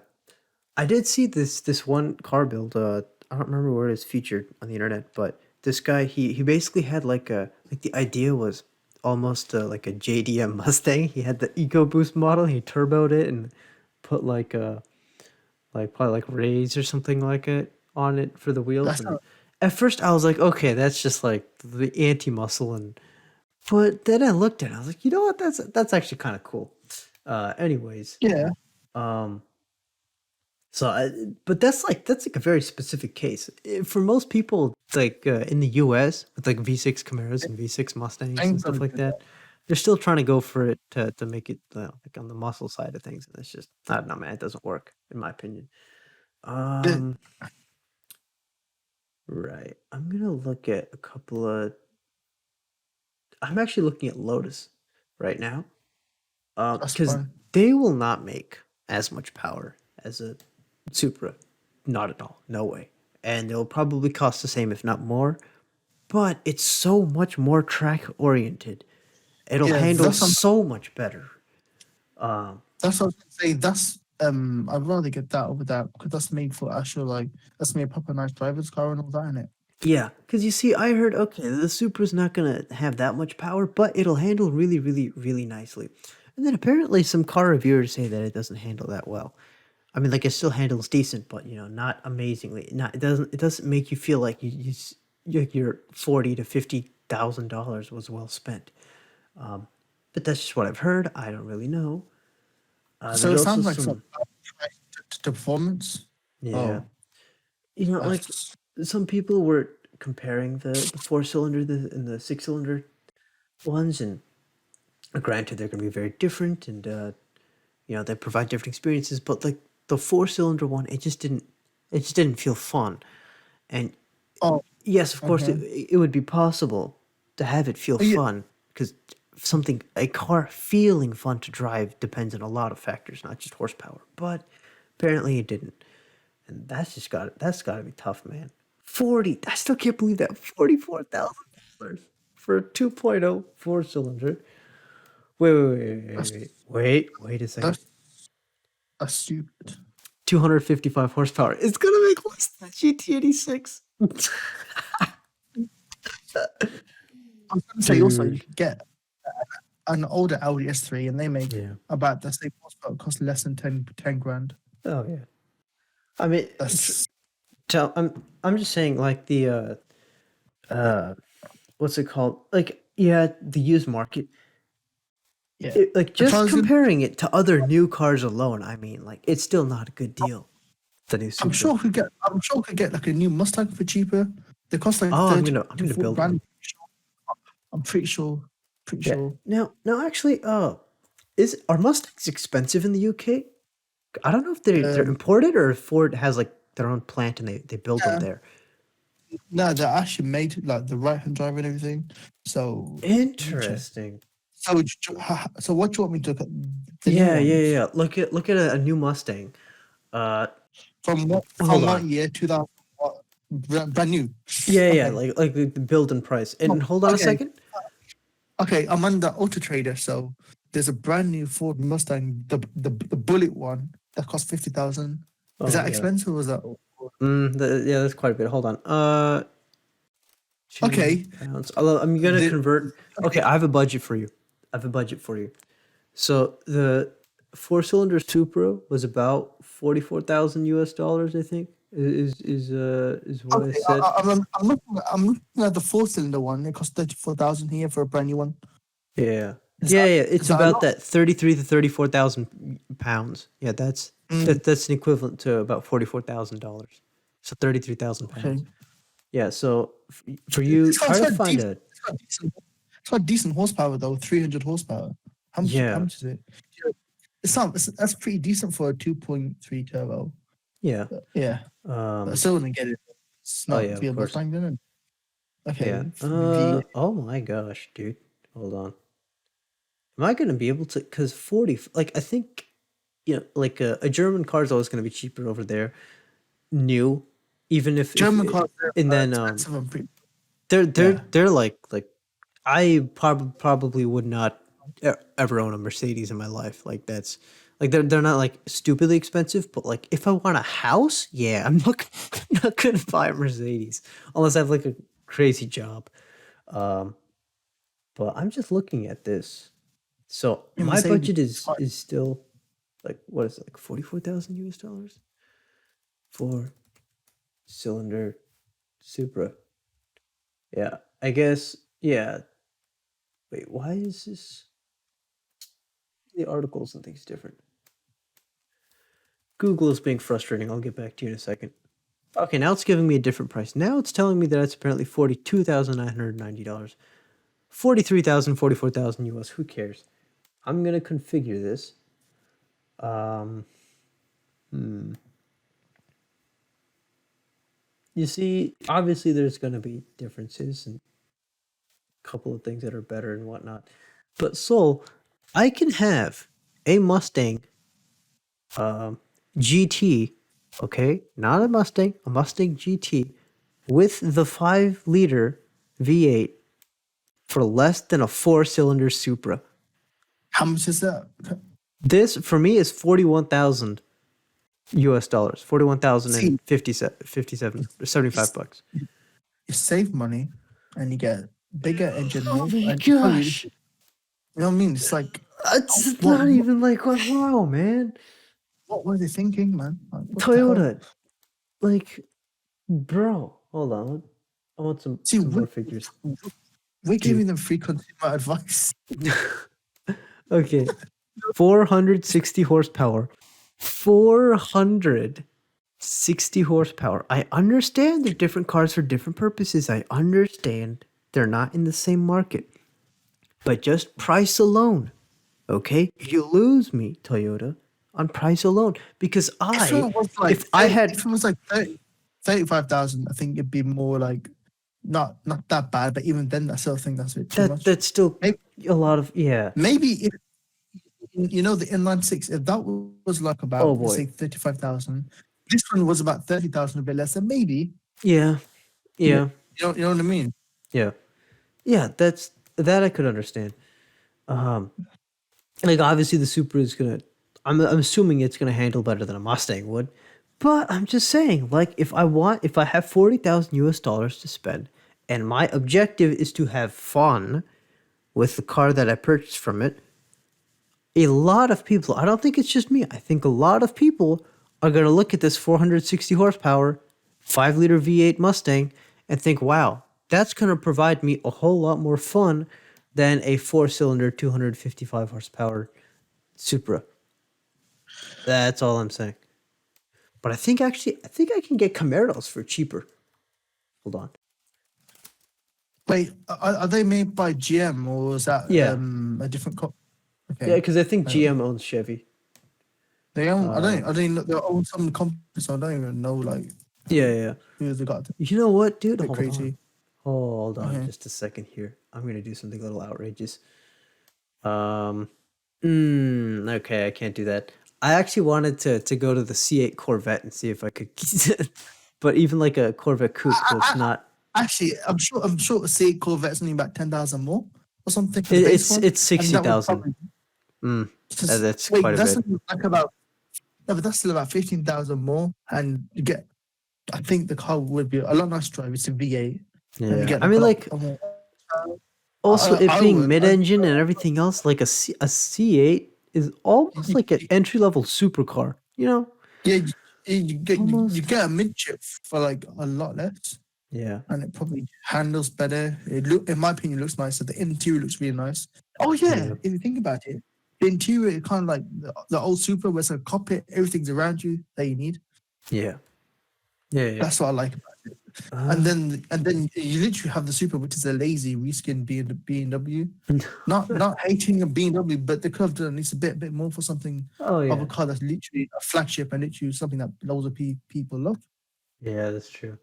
I did see this one car build. I don't remember where it's featured on the internet, but this guy he basically had like the idea was almost like a JDM Mustang. He had the EcoBoost model. He turboed it and put like probably like rays or something like it on it for the wheels. That's And not. at first I was like, okay, that's just like the anti-muscle. And but then I looked at it, I was like, you know what, that's actually kind of cool. Anyways, Yeah. um so but that's like a very specific case. For most people like in the US with like V6 Camaros and V6 Mustangs and Things stuff gonna like do that, that. they're still trying to go for it to make it like on the muscle side of things, and it's just I don't know, man, it doesn't work in my opinion. The- um Right. I'm gonna look at a couple of. I'm actually looking at Lotus right now, That's because fine. they will not make as much power as a Supra, not at all, no way, and they'll probably cost the same, if not more. But it's so much more track oriented. It'll Yeah, handle so much better. Um, that's what I was gonna say. I'd rather get that over that because that's made for actual like that's made a proper nice driver's car and all that in it. Yeah, because you see, I heard okay, the Supra's not gonna have that much power, but it'll handle really, really, really nicely. And then apparently some car reviewers say that it doesn't handle that well. I mean, like it still handles decent, but not amazingly. Not it doesn't make you feel like your $40,000 to $50,000 was well spent. Um, but that's just what I've heard. I don't really know. So There's it also sounds like some some to performance. yeah, Oh, like that's some people were comparing the four cylinder and the six cylinder ones, and granted they're going to be very different, and they provide different experiences, but like the four cylinder one, it just didn't feel fun. And oh, yes, of course uh-huh. it would be possible to have it feel Oh, yeah. fun, because a car feeling fun to drive depends on a lot of factors, not just horsepower, but apparently it didn't. And that's got to be tough, man. 40, I still can't believe that, $44,000 for a 2.0 four-cylinder. That's Wait a second. that's that's stupid. 255 horsepower. It's gonna make less than GT86. I was gonna say also you Dude. could get an older Audi S3 and they make Yeah. about the same horsepower, cost less than 10 grand. Oh yeah. I mean, That's I'm just saying, like uh what's it called? Like, yeah, the used market. yeah. Like If I just was gonna, comparing it to other new cars alone, I mean, like it's still not a good deal. The new Supra. I'm sure we could get like a new Mustang for cheaper. They cost like Oh, I'm 30 gonna I'm to gonna 40 build one. grand. I'm pretty sure. Pretty Yeah. sure. Now, actually, are Mustangs expensive in the UK? I don't know if they're Um, imported or if Ford has like their own plant and they build them yeah. there. No, they're actually made like the right hand drive and everything. So let me check. Interesting. So what do you want me to look at? The new Yeah, yeah, ones yeah. Look at a new Mustang. Uh, Hold from what on. year? 2000. What? Brand new. Yeah, yeah, Okay. like the build and price. Oh, And hold on a okay. second. Okay. I'm on the Auto Trader. So there's a brand new Ford Mustang, the Bullet one that costs 50,000. Is Oh that yeah. expensive? Or is that Yeah, that's quite a bit. Hold on. okay? £2 I'm gonna The, convert. Okay, okay. I have a budget for you. I have a budget for you. So the four-cylinder Supra was about 44,000 US dollars, I think. Is what I Okay. said. I'm looking at the four cylinder one. It costs 34,000 here for a brand new one. Yeah. Is Yeah, that yeah. is It's that a about lot? that 33 to 34,000 pounds. Yeah, Mm, that's an equivalent to about $44,000. So 33,000 okay. pounds. Yeah, so for you, try It's to got find decent. a It's got decent horsepower though. 300 horsepower. How Yeah. much is it? That's pretty decent for a 2.3 turbo. Yeah. But yeah, I still wouldn't get it. It's Oh not yeah, of via course. Mustang, then. Yeah. Okay, V. Oh my gosh, dude. Hold on. Am I gonna be able to? Because 40, like I think, like a German car is always gonna be cheaper over there, new, even if German cars and are then expensive and pretty. they're Yeah. they're like I probably would not ever own a Mercedes in my life. Like that's like they're not like stupidly expensive, but like if I want a house, yeah, I'm not not gonna buy a Mercedes unless I have like a crazy job. Um, but I'm just looking at this. So Yeah, my Mercedes budget is fine. is still like what is it, like $44,000 for cylinder Supra. Yeah, I guess. Yeah. Wait, why is this? The articles and things different. Google is being frustrating. I'll get back to you in a second. Okay, now it's giving me a different price. Now it's telling me that it's apparently $42,990. 43,000, 44,000 US. Who cares? I'm gonna configure this. You see, obviously there's gonna be differences and a couple of things that are better and whatnot. But Soul, I can have a Mustang GT, okay, not a Mustang GT with the 5-liter V8 for less than a 4-cylinder Supra. How much is that? This for me is 41,000 US dollars, 57 or 75 bucks. You save money, and you get bigger engine, Oh more. my And gosh. you know what I mean? It's like, It's what, not even like, wow, man. what were they thinking, man? Like, what the hell? Toyota, like, bro, hold on. I want some See, more figures. we're Dude. giving them free consumer advice. Okay. 460 horsepower. 460 horsepower. I understand they're different cars for different purposes. I understand they're not in the same market. But just price alone, okay? You lose me, Toyota, on price alone. Because If it was like, if I had, if it was like 35,000, I think it'd be more like not that bad. But even then, I still think that's a bit too much. that's still Maybe, a lot of, yeah. maybe if, the inline six, if that was like about, Oh, let's boy. say 35,000, this one was about 30,000, a bit less, then maybe. Yeah. Yeah. You know what I mean? Yeah. Yeah, that I could understand. Like obviously the Supra is gonna. I'm assuming it's gonna handle better than a Mustang would, but I'm just saying, like if I have 40,000 US dollars to spend, and my objective is to have fun with the car that I purchased from it, a lot of people. I don't think it's just me. I think a lot of people are gonna look at this 460 horsepower, 5-liter V8 Mustang, and think, "Wow, that's gonna provide me a whole lot more fun than a 4-cylinder 255 horsepower Supra." That's all I'm saying. But I think I can get Camaros for cheaper. Hold on. Wait, are they made by GM or is that Yeah. a different Okay. Yeah, because I think GM owns Chevy. They own. I don't. They own some companies. So I don't even know like Yeah. who they got. You know what, dude? Bit Hold crazy. on. Hold on Okay. just a second here. I'm gonna do something a little outrageous. Okay, I can't do that. I actually wanted to go to the C8 Corvette and see if I could, but even like a Corvette coupe, so it's not. Actually, I'm sure. Say Corvette's only about 10,000 more or something for the base one. It's And that would 60,000. That's wait, quite a that's bit. like about. No, but that's still about 15,000 more, and you get. I think the car would be a lot nicer to drive. It's a V8. And you Yeah, get I mean, a lot like more. also it I being would. mid-engine and everything else, like a C8 is almost like an entry-level supercar. You know? Yeah, you get Almost. you get a midship for like a lot less. Yeah. And it probably handles better. In my opinion, looks nicer. The interior looks really nice. Oh yeah, if you think about it, the interior is kind of like the old Supra, where it's a cockpit, everything's around you that you need. Yeah. That's what I like about it. And Uh, then you literally have the Super, which is a lazy reskin BMW. Not hating a BMW, but the curve done needs a bit more for something oh of a yeah, car that's literally a flagship and literally something that loads of people love. yeah, that's true.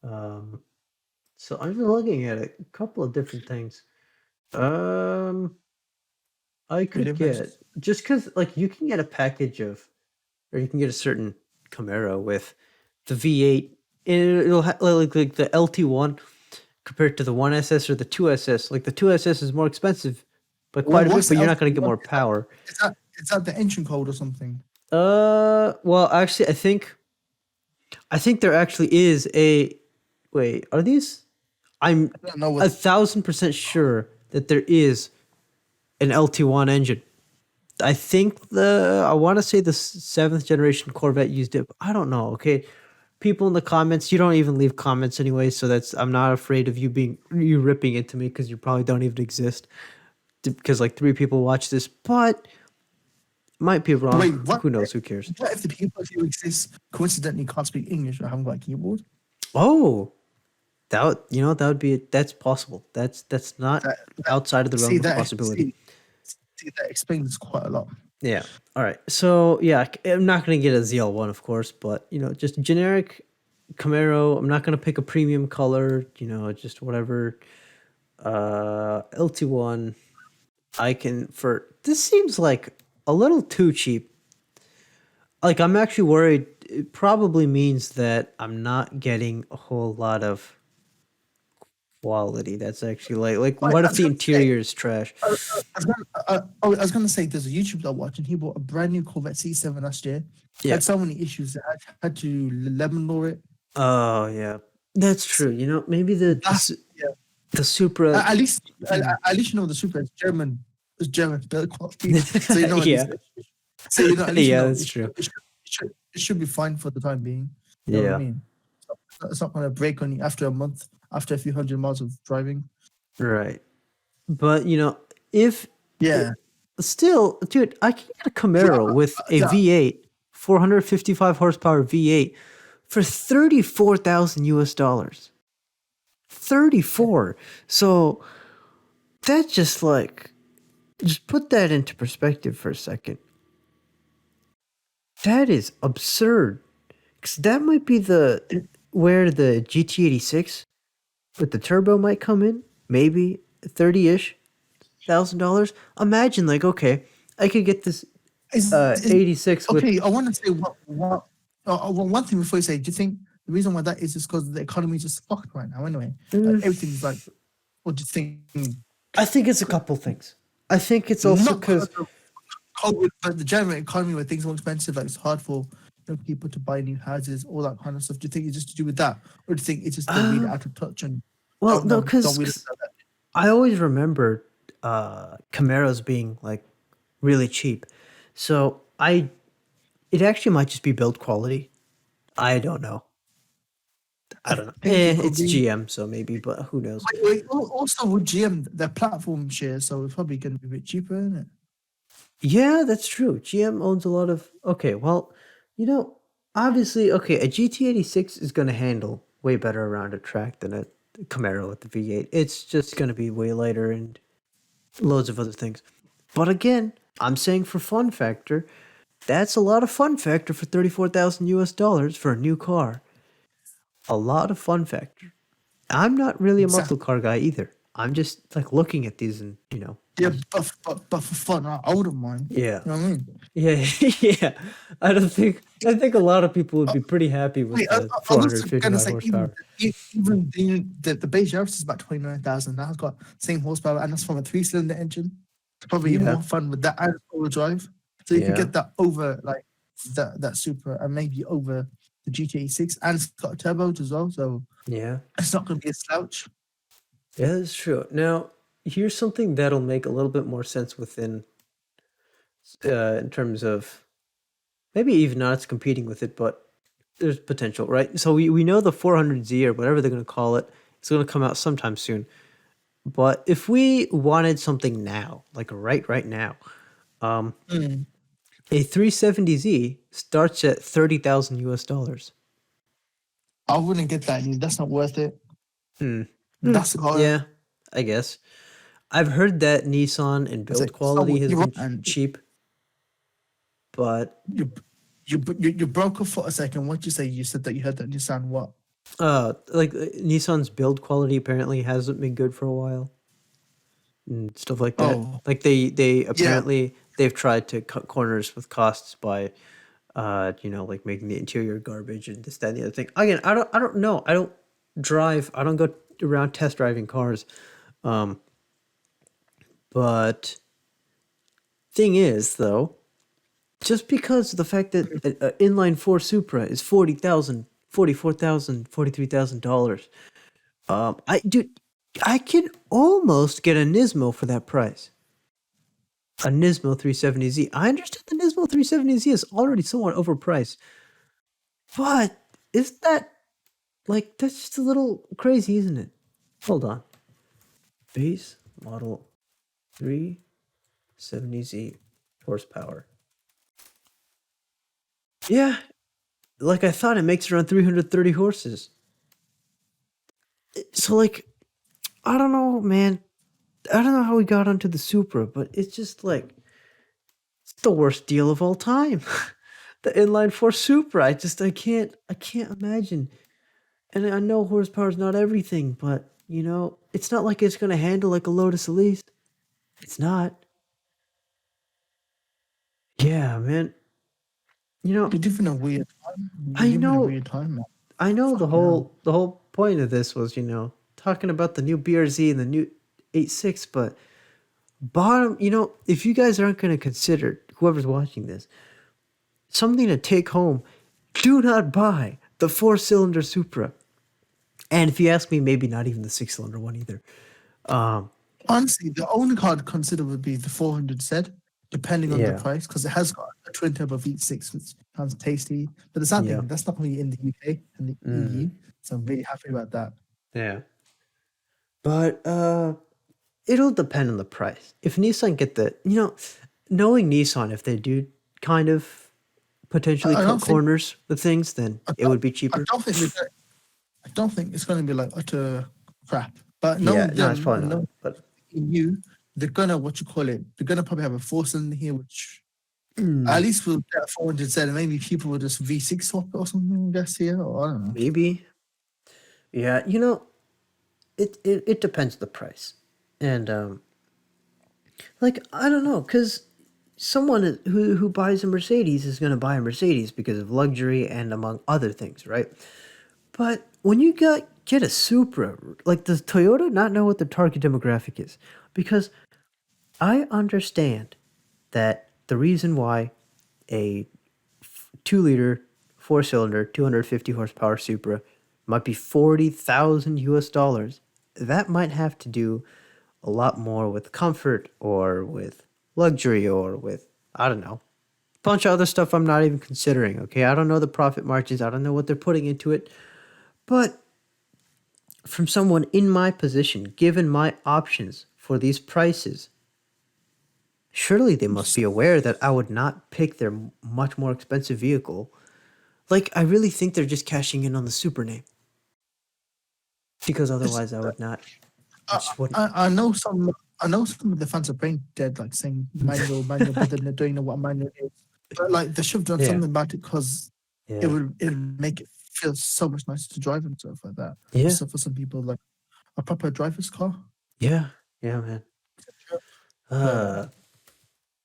Um, so I'm just looking at a couple of different things. Um, I could Really get impressed. just because like you can get a package of, or you can get a certain Camaro with the V8. It'll like the LT1 compared to the 1SS or the 2SS. Like the 2SS is more expensive by quite a bit, What's but the you're not going to get LT1? more power. Is that the engine code or something? Well, actually, I think there actually is a. Wait, are these? I'm I don't know what. 1,000% sure that there is an LT1 engine. I think I want to say the seventh generation Corvette used it. But I don't know. Okay, people in the comments, you don't even leave comments anyway, so I'm not afraid of you ripping into me because you probably don't even exist because like 3 people watch this, but might be wrong. Wait, what? Who knows? Who cares? What if the people who exist coincidentally can't speak English or haven't got a keyboard? Oh, that would be that's possible. That's not That, that outside of the see realm of that possibility. see that explains quite a lot. Yeah. All right. So yeah, I'm not gonna get a ZL1, of course, but just generic Camaro. I'm not gonna pick a premium color. Just whatever. LT1. I can for this seems like a little too cheap. Like I'm actually worried. It probably means that I'm not getting a whole lot of quality. That's actually like Wait, what I if was the gonna say, interior is trash? I was gonna say, there's a YouTuber that watching. He bought a brand new Corvette C7 last year. Yeah. Had so many issues that I had to lemon law it. Oh yeah, that's true. Maybe the That's yeah. the Supra. At least, Hmm. at least you know the Super is German. It's German build quality, so you know at least. Yeah, So at least yeah, that's true. it should be fine for the time being. You know what I Yeah, mean? It's not going to break on you after a month, after a few hundred miles of driving. right. But if Yeah, still, dude, I can get a Camaro with a yeah. V8, 455 horsepower V8 for 34,000 US dollars. 34. So that's just put that into perspective for a second. That is absurd. 'Cause that might be where the GT86 with the turbo might come in. Maybe 30-ish thousand dollars. Imagine okay, I could get this Is 86 with. okay. I want to say one thing before you say. Do you think the reason why that is because the economy is just fucked right now? Anyway, like Mm, everything's like. What do you think? I think it's a couple things. I think it's also Not because because of COVID, but the general economy where things are more expensive. Like it's hard for people to buy new houses, all that kind of stuff. Do you think it's just to do with that, or do you think it's just they're really out of touch and well, no, don't really? because I always remember Camaros being like really cheap. So it actually might just be build quality. I don't know. I I don't know. think it It's probably. GM, so maybe, but who knows? Also with GM, their platform share, so it's probably going to be a bit cheaper, isn't it? Yeah, that's true. GM owns a lot of. Okay, well, obviously, okay, a GT86 is going to handle way better around a track than a Camaro with the V8. It's just going to be way lighter and loads of other things. But again, I'm saying for fun factor, that's a lot of fun factor for 34,000 US dollars for a new car. A lot of fun factor. I'm not really a muscle Exactly. car guy either. I'm just like looking at these and Yeah, but for fun, I wouldn't mind. yeah. You know what I mean? Yeah, yeah. I think a lot of people would be pretty happy with Wait, the I was gonna 455 say horsepower. even the base Yaris is about 29,000. That's got same horsepower and that's from a 3-cylinder engine. It's probably Yeah, more fun with that and all drive. So you could yeah, get that over like that Super and maybe over the GT86 and it's got turbos as well. So yeah. it's not gonna be a slouch. Yeah, that's true. Now, here's something that'll make a little bit more sense in terms of maybe even not it's competing with it, but there's potential, right? So we know the 400Z or whatever they're going to call it, it's going to come out sometime soon. But if we wanted something now, like right now, Mm. a 370Z starts at 30,000 US dollars. I wouldn't get that. That's not worth it. Hmm. That's the car. Yeah, I guess. I've heard that Nissan and That's build it. quality has been And cheap, but you broke off for a second. What did you say? You said that you heard that Nissan what? like Nissan's build quality apparently hasn't been good for a while and stuff like that. Oh, Like they yeah. apparently they've tried to cut corners with costs by like making the interior garbage and this, that, and the other thing. Again, I don't know. I don't drive. I don't go around test driving cars. But thing is, though, just because of the fact that an inline four Supra is $40,000, $44,000, $43,000, I can almost get a Nismo for that price. A Nismo 370Z. I understand the Nismo 370Z is already somewhat overpriced, but isn't that that's just a little crazy, isn't it? Hold on. Base model 370Z horsepower. Yeah, like I thought, it makes around 330 horses. So I don't know, man. I don't know how we got onto the Supra, but it's just it's the worst deal of all time. The inline four Supra. I can't imagine. And I know horsepower is not everything, but it's not like it's gonna handle like a Lotus Elise. It's not. Yeah, man. You're living a weird time. You're I living a know. weird time, man. I know Fucking hell. the whole point of this was, talking about the new BRZ and the new 86, but bottom, if you guys aren't going to consider, whoever's watching this, something to take home, do not buy the 4-cylinder Supra. And if you ask me, maybe not even the 6-cylinder one either. Honestly, the only car I'd consider would be the 400Z, depending on the Yeah. price, because it has got a twin turbo V6, which sounds tasty. But the sad Yeah. thing, that's not only in the UK and the EU, so I'm really happy about that. Yeah. But it'll depend on the price. If Nissan get the, knowing Nissan, if they do kind of potentially I don't cut think- corners with things, then it would be cheaper. I don't think it's going to be like utter crap. But Yeah, no, no, it's probably not. But EU, they're gonna they're gonna probably have a 4-cylinder here, which at least we'll get 400Z, and maybe people will just V6 swap it or something. I guess here, or I don't know. maybe. Yeah, it depends on the price, and I don't know, because someone who buys a Mercedes is going to buy a Mercedes because of luxury and among other things, right? But when you get a Supra, does Toyota not know what the target demographic is? Because I understand that the reason why a 2-liter 4-cylinder 250 horsepower Supra might be $40,000, that might have to do a lot more with comfort or with luxury or with, I don't know, a bunch of other stuff I'm not even considering. Okay, I don't know the profit margins, I don't know what they're putting into it, but from someone in my position, given my options for these prices, surely they must be aware that I would not pick their much more expensive vehicle. I really think they're just cashing in on the Super name. Because otherwise I would not. I know some of the fans are brain dead, saying manual, but then they don't even know what manual is. But they should have done something about it, because it would make it feel so much nicer to drive and stuff like that. Yeah. So for some people, a proper driver's car. Yeah, man. I'm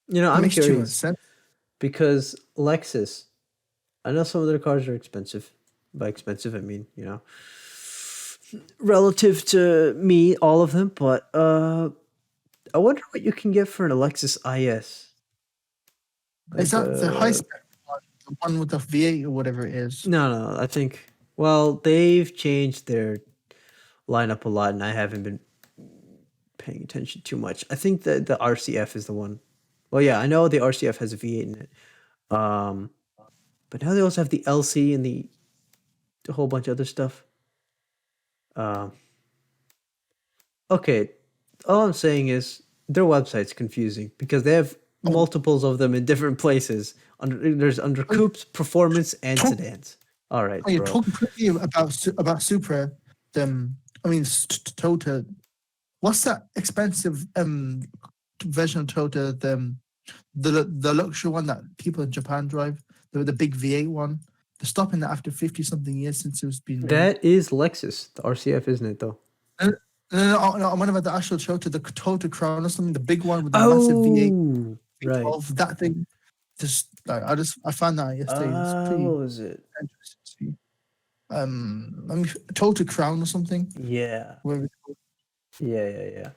Makes too much curious sense. because Lexus, I know some of their cars are expensive. By expensive, I mean, relative to me, all of them, but I wonder what you can get for an Lexus IS. Is that the high spec one, the one with the V8 or whatever it is? No, I think, they've changed their lineup a lot, and I haven't been paying attention too much. I think that the RCF is the one. Well, yeah, I know the RCF has a V8 in it. But now they also have the LC and the whole bunch of other stuff. Okay, all I'm saying is their website's confusing because they have multiples of them in different places. There's under coupes, performance, and sedans. All right, Oh, you're bro. talking quickly about Supra. Toyota. What's that expensive version of Toyota? The luxury one that people in Japan drive, the big V8 one. They're stopping that after 50 something years since it was being made. That is Lexus, the RCF, isn't it though? No, no, I'm wondering about the actual Toyota, the Toyota Crown or something, the big one with the massive V8, Oh, right. V12. That thing, just like I found that yesterday. It's pretty What was it? interesting to see. Toyota Crown or something. Yeah. Whatever it's called. Yeah.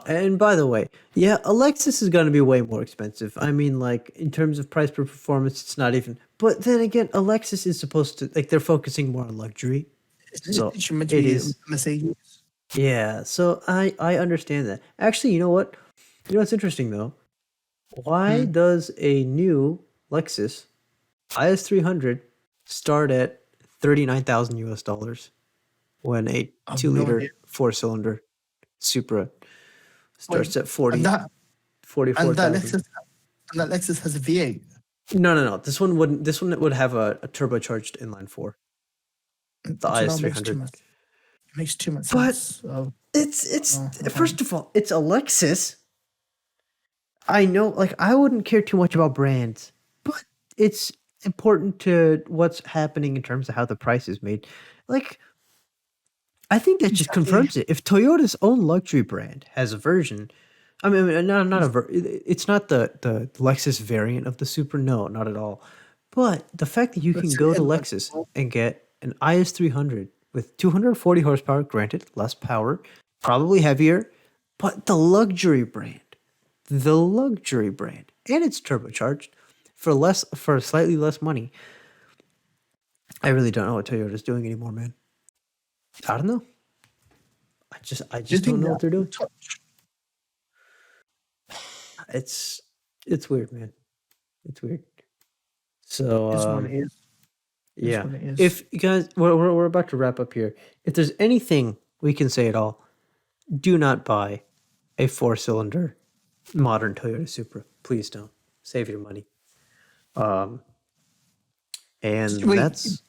And by the way, yeah, a Lexus is going to be way more expensive. I mean, like, in terms of price per performance, it's not even. But then again, a Lexus is supposed to, like, they're focusing more on luxury. So It's meant to it be is. a Mercedes. Yeah, so I understand that. Actually, you know what? You know what's interesting though? Why Hmm. does a new Lexus IS300 start at 39,000 US dollars when a I have 2 no liter idea. 4-cylinder Supra Wait, starts at and that 44,000? And that Lexus has a V8. No. This one wouldn't. This one would have a turbocharged inline four, the So that makes too IS300. much. It makes too much But sense. it's Okay. first of all, it's a Lexus. I know, like, I wouldn't care too much about brands, but it's important to what's happening in terms of how the price is made. Like, I think that just Exactly. confirms it. If Toyota's own luxury brand has a version, I mean, not a it's not the Lexus variant of the Supra, no, not at all. But the fact that you can Let's go say to like, Lexus and get an IS300 with 240 horsepower, granted, less power, probably heavier, but the luxury brand, and it's turbocharged for slightly less money. I really don't know what Toyota's doing anymore, man. I don't know. I do you just don't think know that what they're doing. touch It's weird, man. It's weird. So is what it is? Is yeah. what it is. If you guys, we're about to wrap up here. If there's anything we can say at all, do not buy a 4-cylinder modern Toyota Supra. Please don't. Save your money. And Wait, that's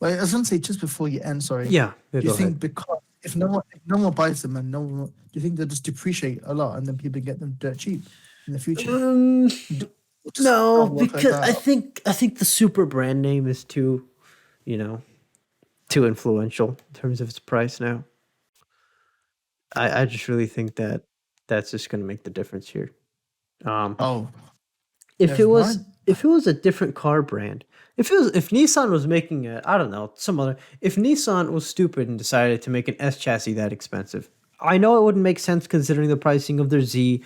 wait, I was gonna say just before you end. Sorry. yeah. Do Go you ahead. think because if no one buys them and do you think they'll just depreciate a lot and then people get them dirt cheap in the future? Just No, not work like because I that. think the Super brand name is too, you know, too influential in terms of its price now. I just really think that that's just going to make the difference here. Oh, If it never was mind. a different car brand, if Nissan was making a, I don't know, some other, if Nissan was stupid and decided to make an S chassis that expensive, I know it wouldn't make sense considering the pricing of their Z.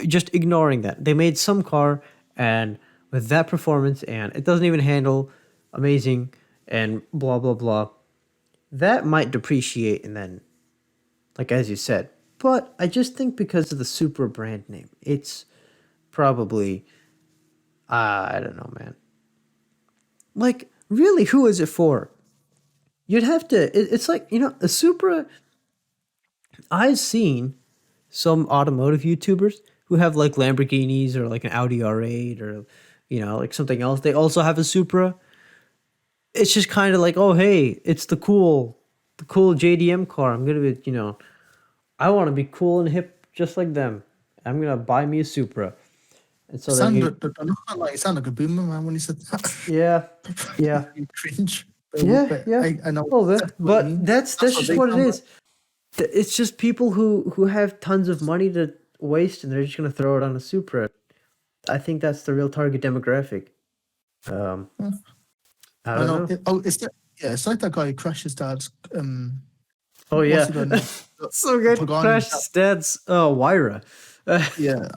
Just ignoring that, they made some car and with that performance and it doesn't even handle amazing and blah blah blah. That might depreciate and then, like as you said, but I just think because of the Supra brand name, it's probably I don't know, man. Like, really, who is it for? You'd have to. It's like, a Supra. I've seen some automotive YouTubers who have like Lamborghinis or like an Audi R8 or like something else. They also have a Supra. It's just kind of like, oh hey, it's the cool JDM car. I'm gonna be, I want to be cool and hip just like them. I'm gonna buy me a Supra. And so then you, I'm not gonna lie, you sound like a boomer man when you said that. yeah, yeah. You cringe. Yeah, But yeah, I know a little bit, exactly what you but mean. that's That's what just they what it sound like. is. It's just people who have tons of money to waste, and they're just gonna throw it on a Supra. I think that's the real target demographic. Um, Yeah. I I don't know. know. It's like that guy who crashed his dad's Oh what's yeah, he got now? so good. Pagani. Crash stats. Oh, Wyra. Yeah,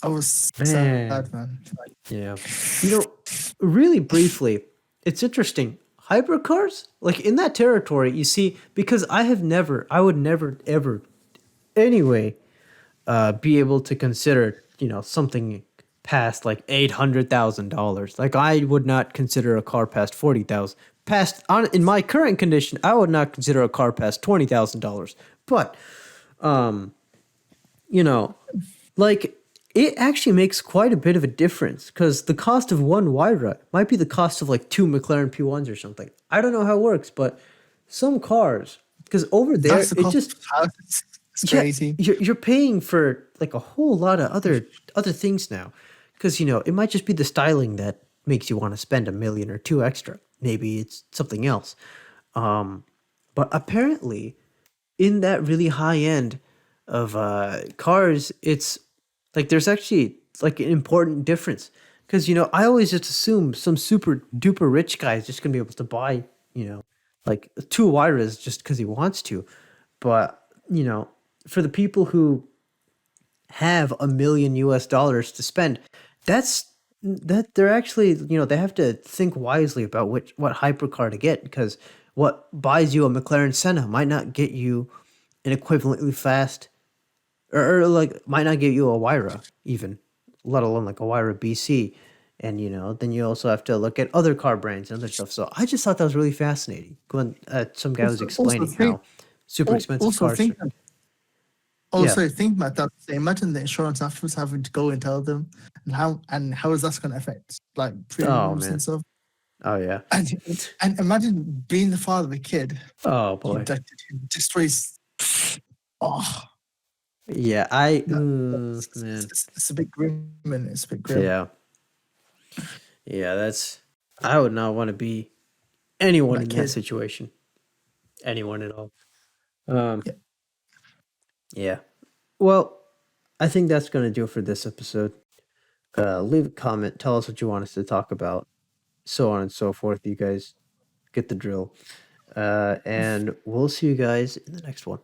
I was Man, sad, man. yeah. Really briefly, it's interesting. Hypercars, like in that territory, you see, because I would never, ever, anyway, be able to consider, something past like $800,000. Like I would not consider a car past 40,000. Past on in my current condition, I would not consider a car past $20,000. But, you know, like it actually makes quite a bit of a difference because the cost of one Wyra might be the cost of like two McLaren P1s or something. I don't know how it works, but some cars, because over there That's the it cost just of houses. It's yeah, crazy. you're paying for like a whole lot of other things now, because it might just be the styling that makes you want to spend a million or two extra. Maybe it's something else. Um, but apparently, in that really high end of cars, it's like there's actually like an important difference. Because I always just assume some super duper rich guy is just gonna be able to buy like two Wyras just because he wants to, but for the people who have $1 million to spend, that they're actually they have to think wisely about what hypercar to get, because what buys you a McLaren Senna might not get you an equivalently fast, or like might not get you a Wyra even, let alone like a Wyra BC. And then you also have to look at other car brands and other stuff. So I just thought that was really fascinating when some guy was Also explaining think how super expensive also cars think are. Yeah. think about that. Imagine the insurance afterwards having to go and tell them, and how is that going to affect like Oh premiums and man. stuff. Oh yeah. And imagine being the father of a kid. Oh You boy. destroys. Oh, Yeah. Man. it's a bit grim, and it's a bit grim. Yeah. Yeah. I would not want to be anyone That in that kid. situation. Anyone at all. Um. Yeah. Yeah. Well, I think that's gonna do it for this episode. Leave a comment. Tell us what you want us to talk about. So on and so forth. You guys get the drill. And we'll see you guys in the next one.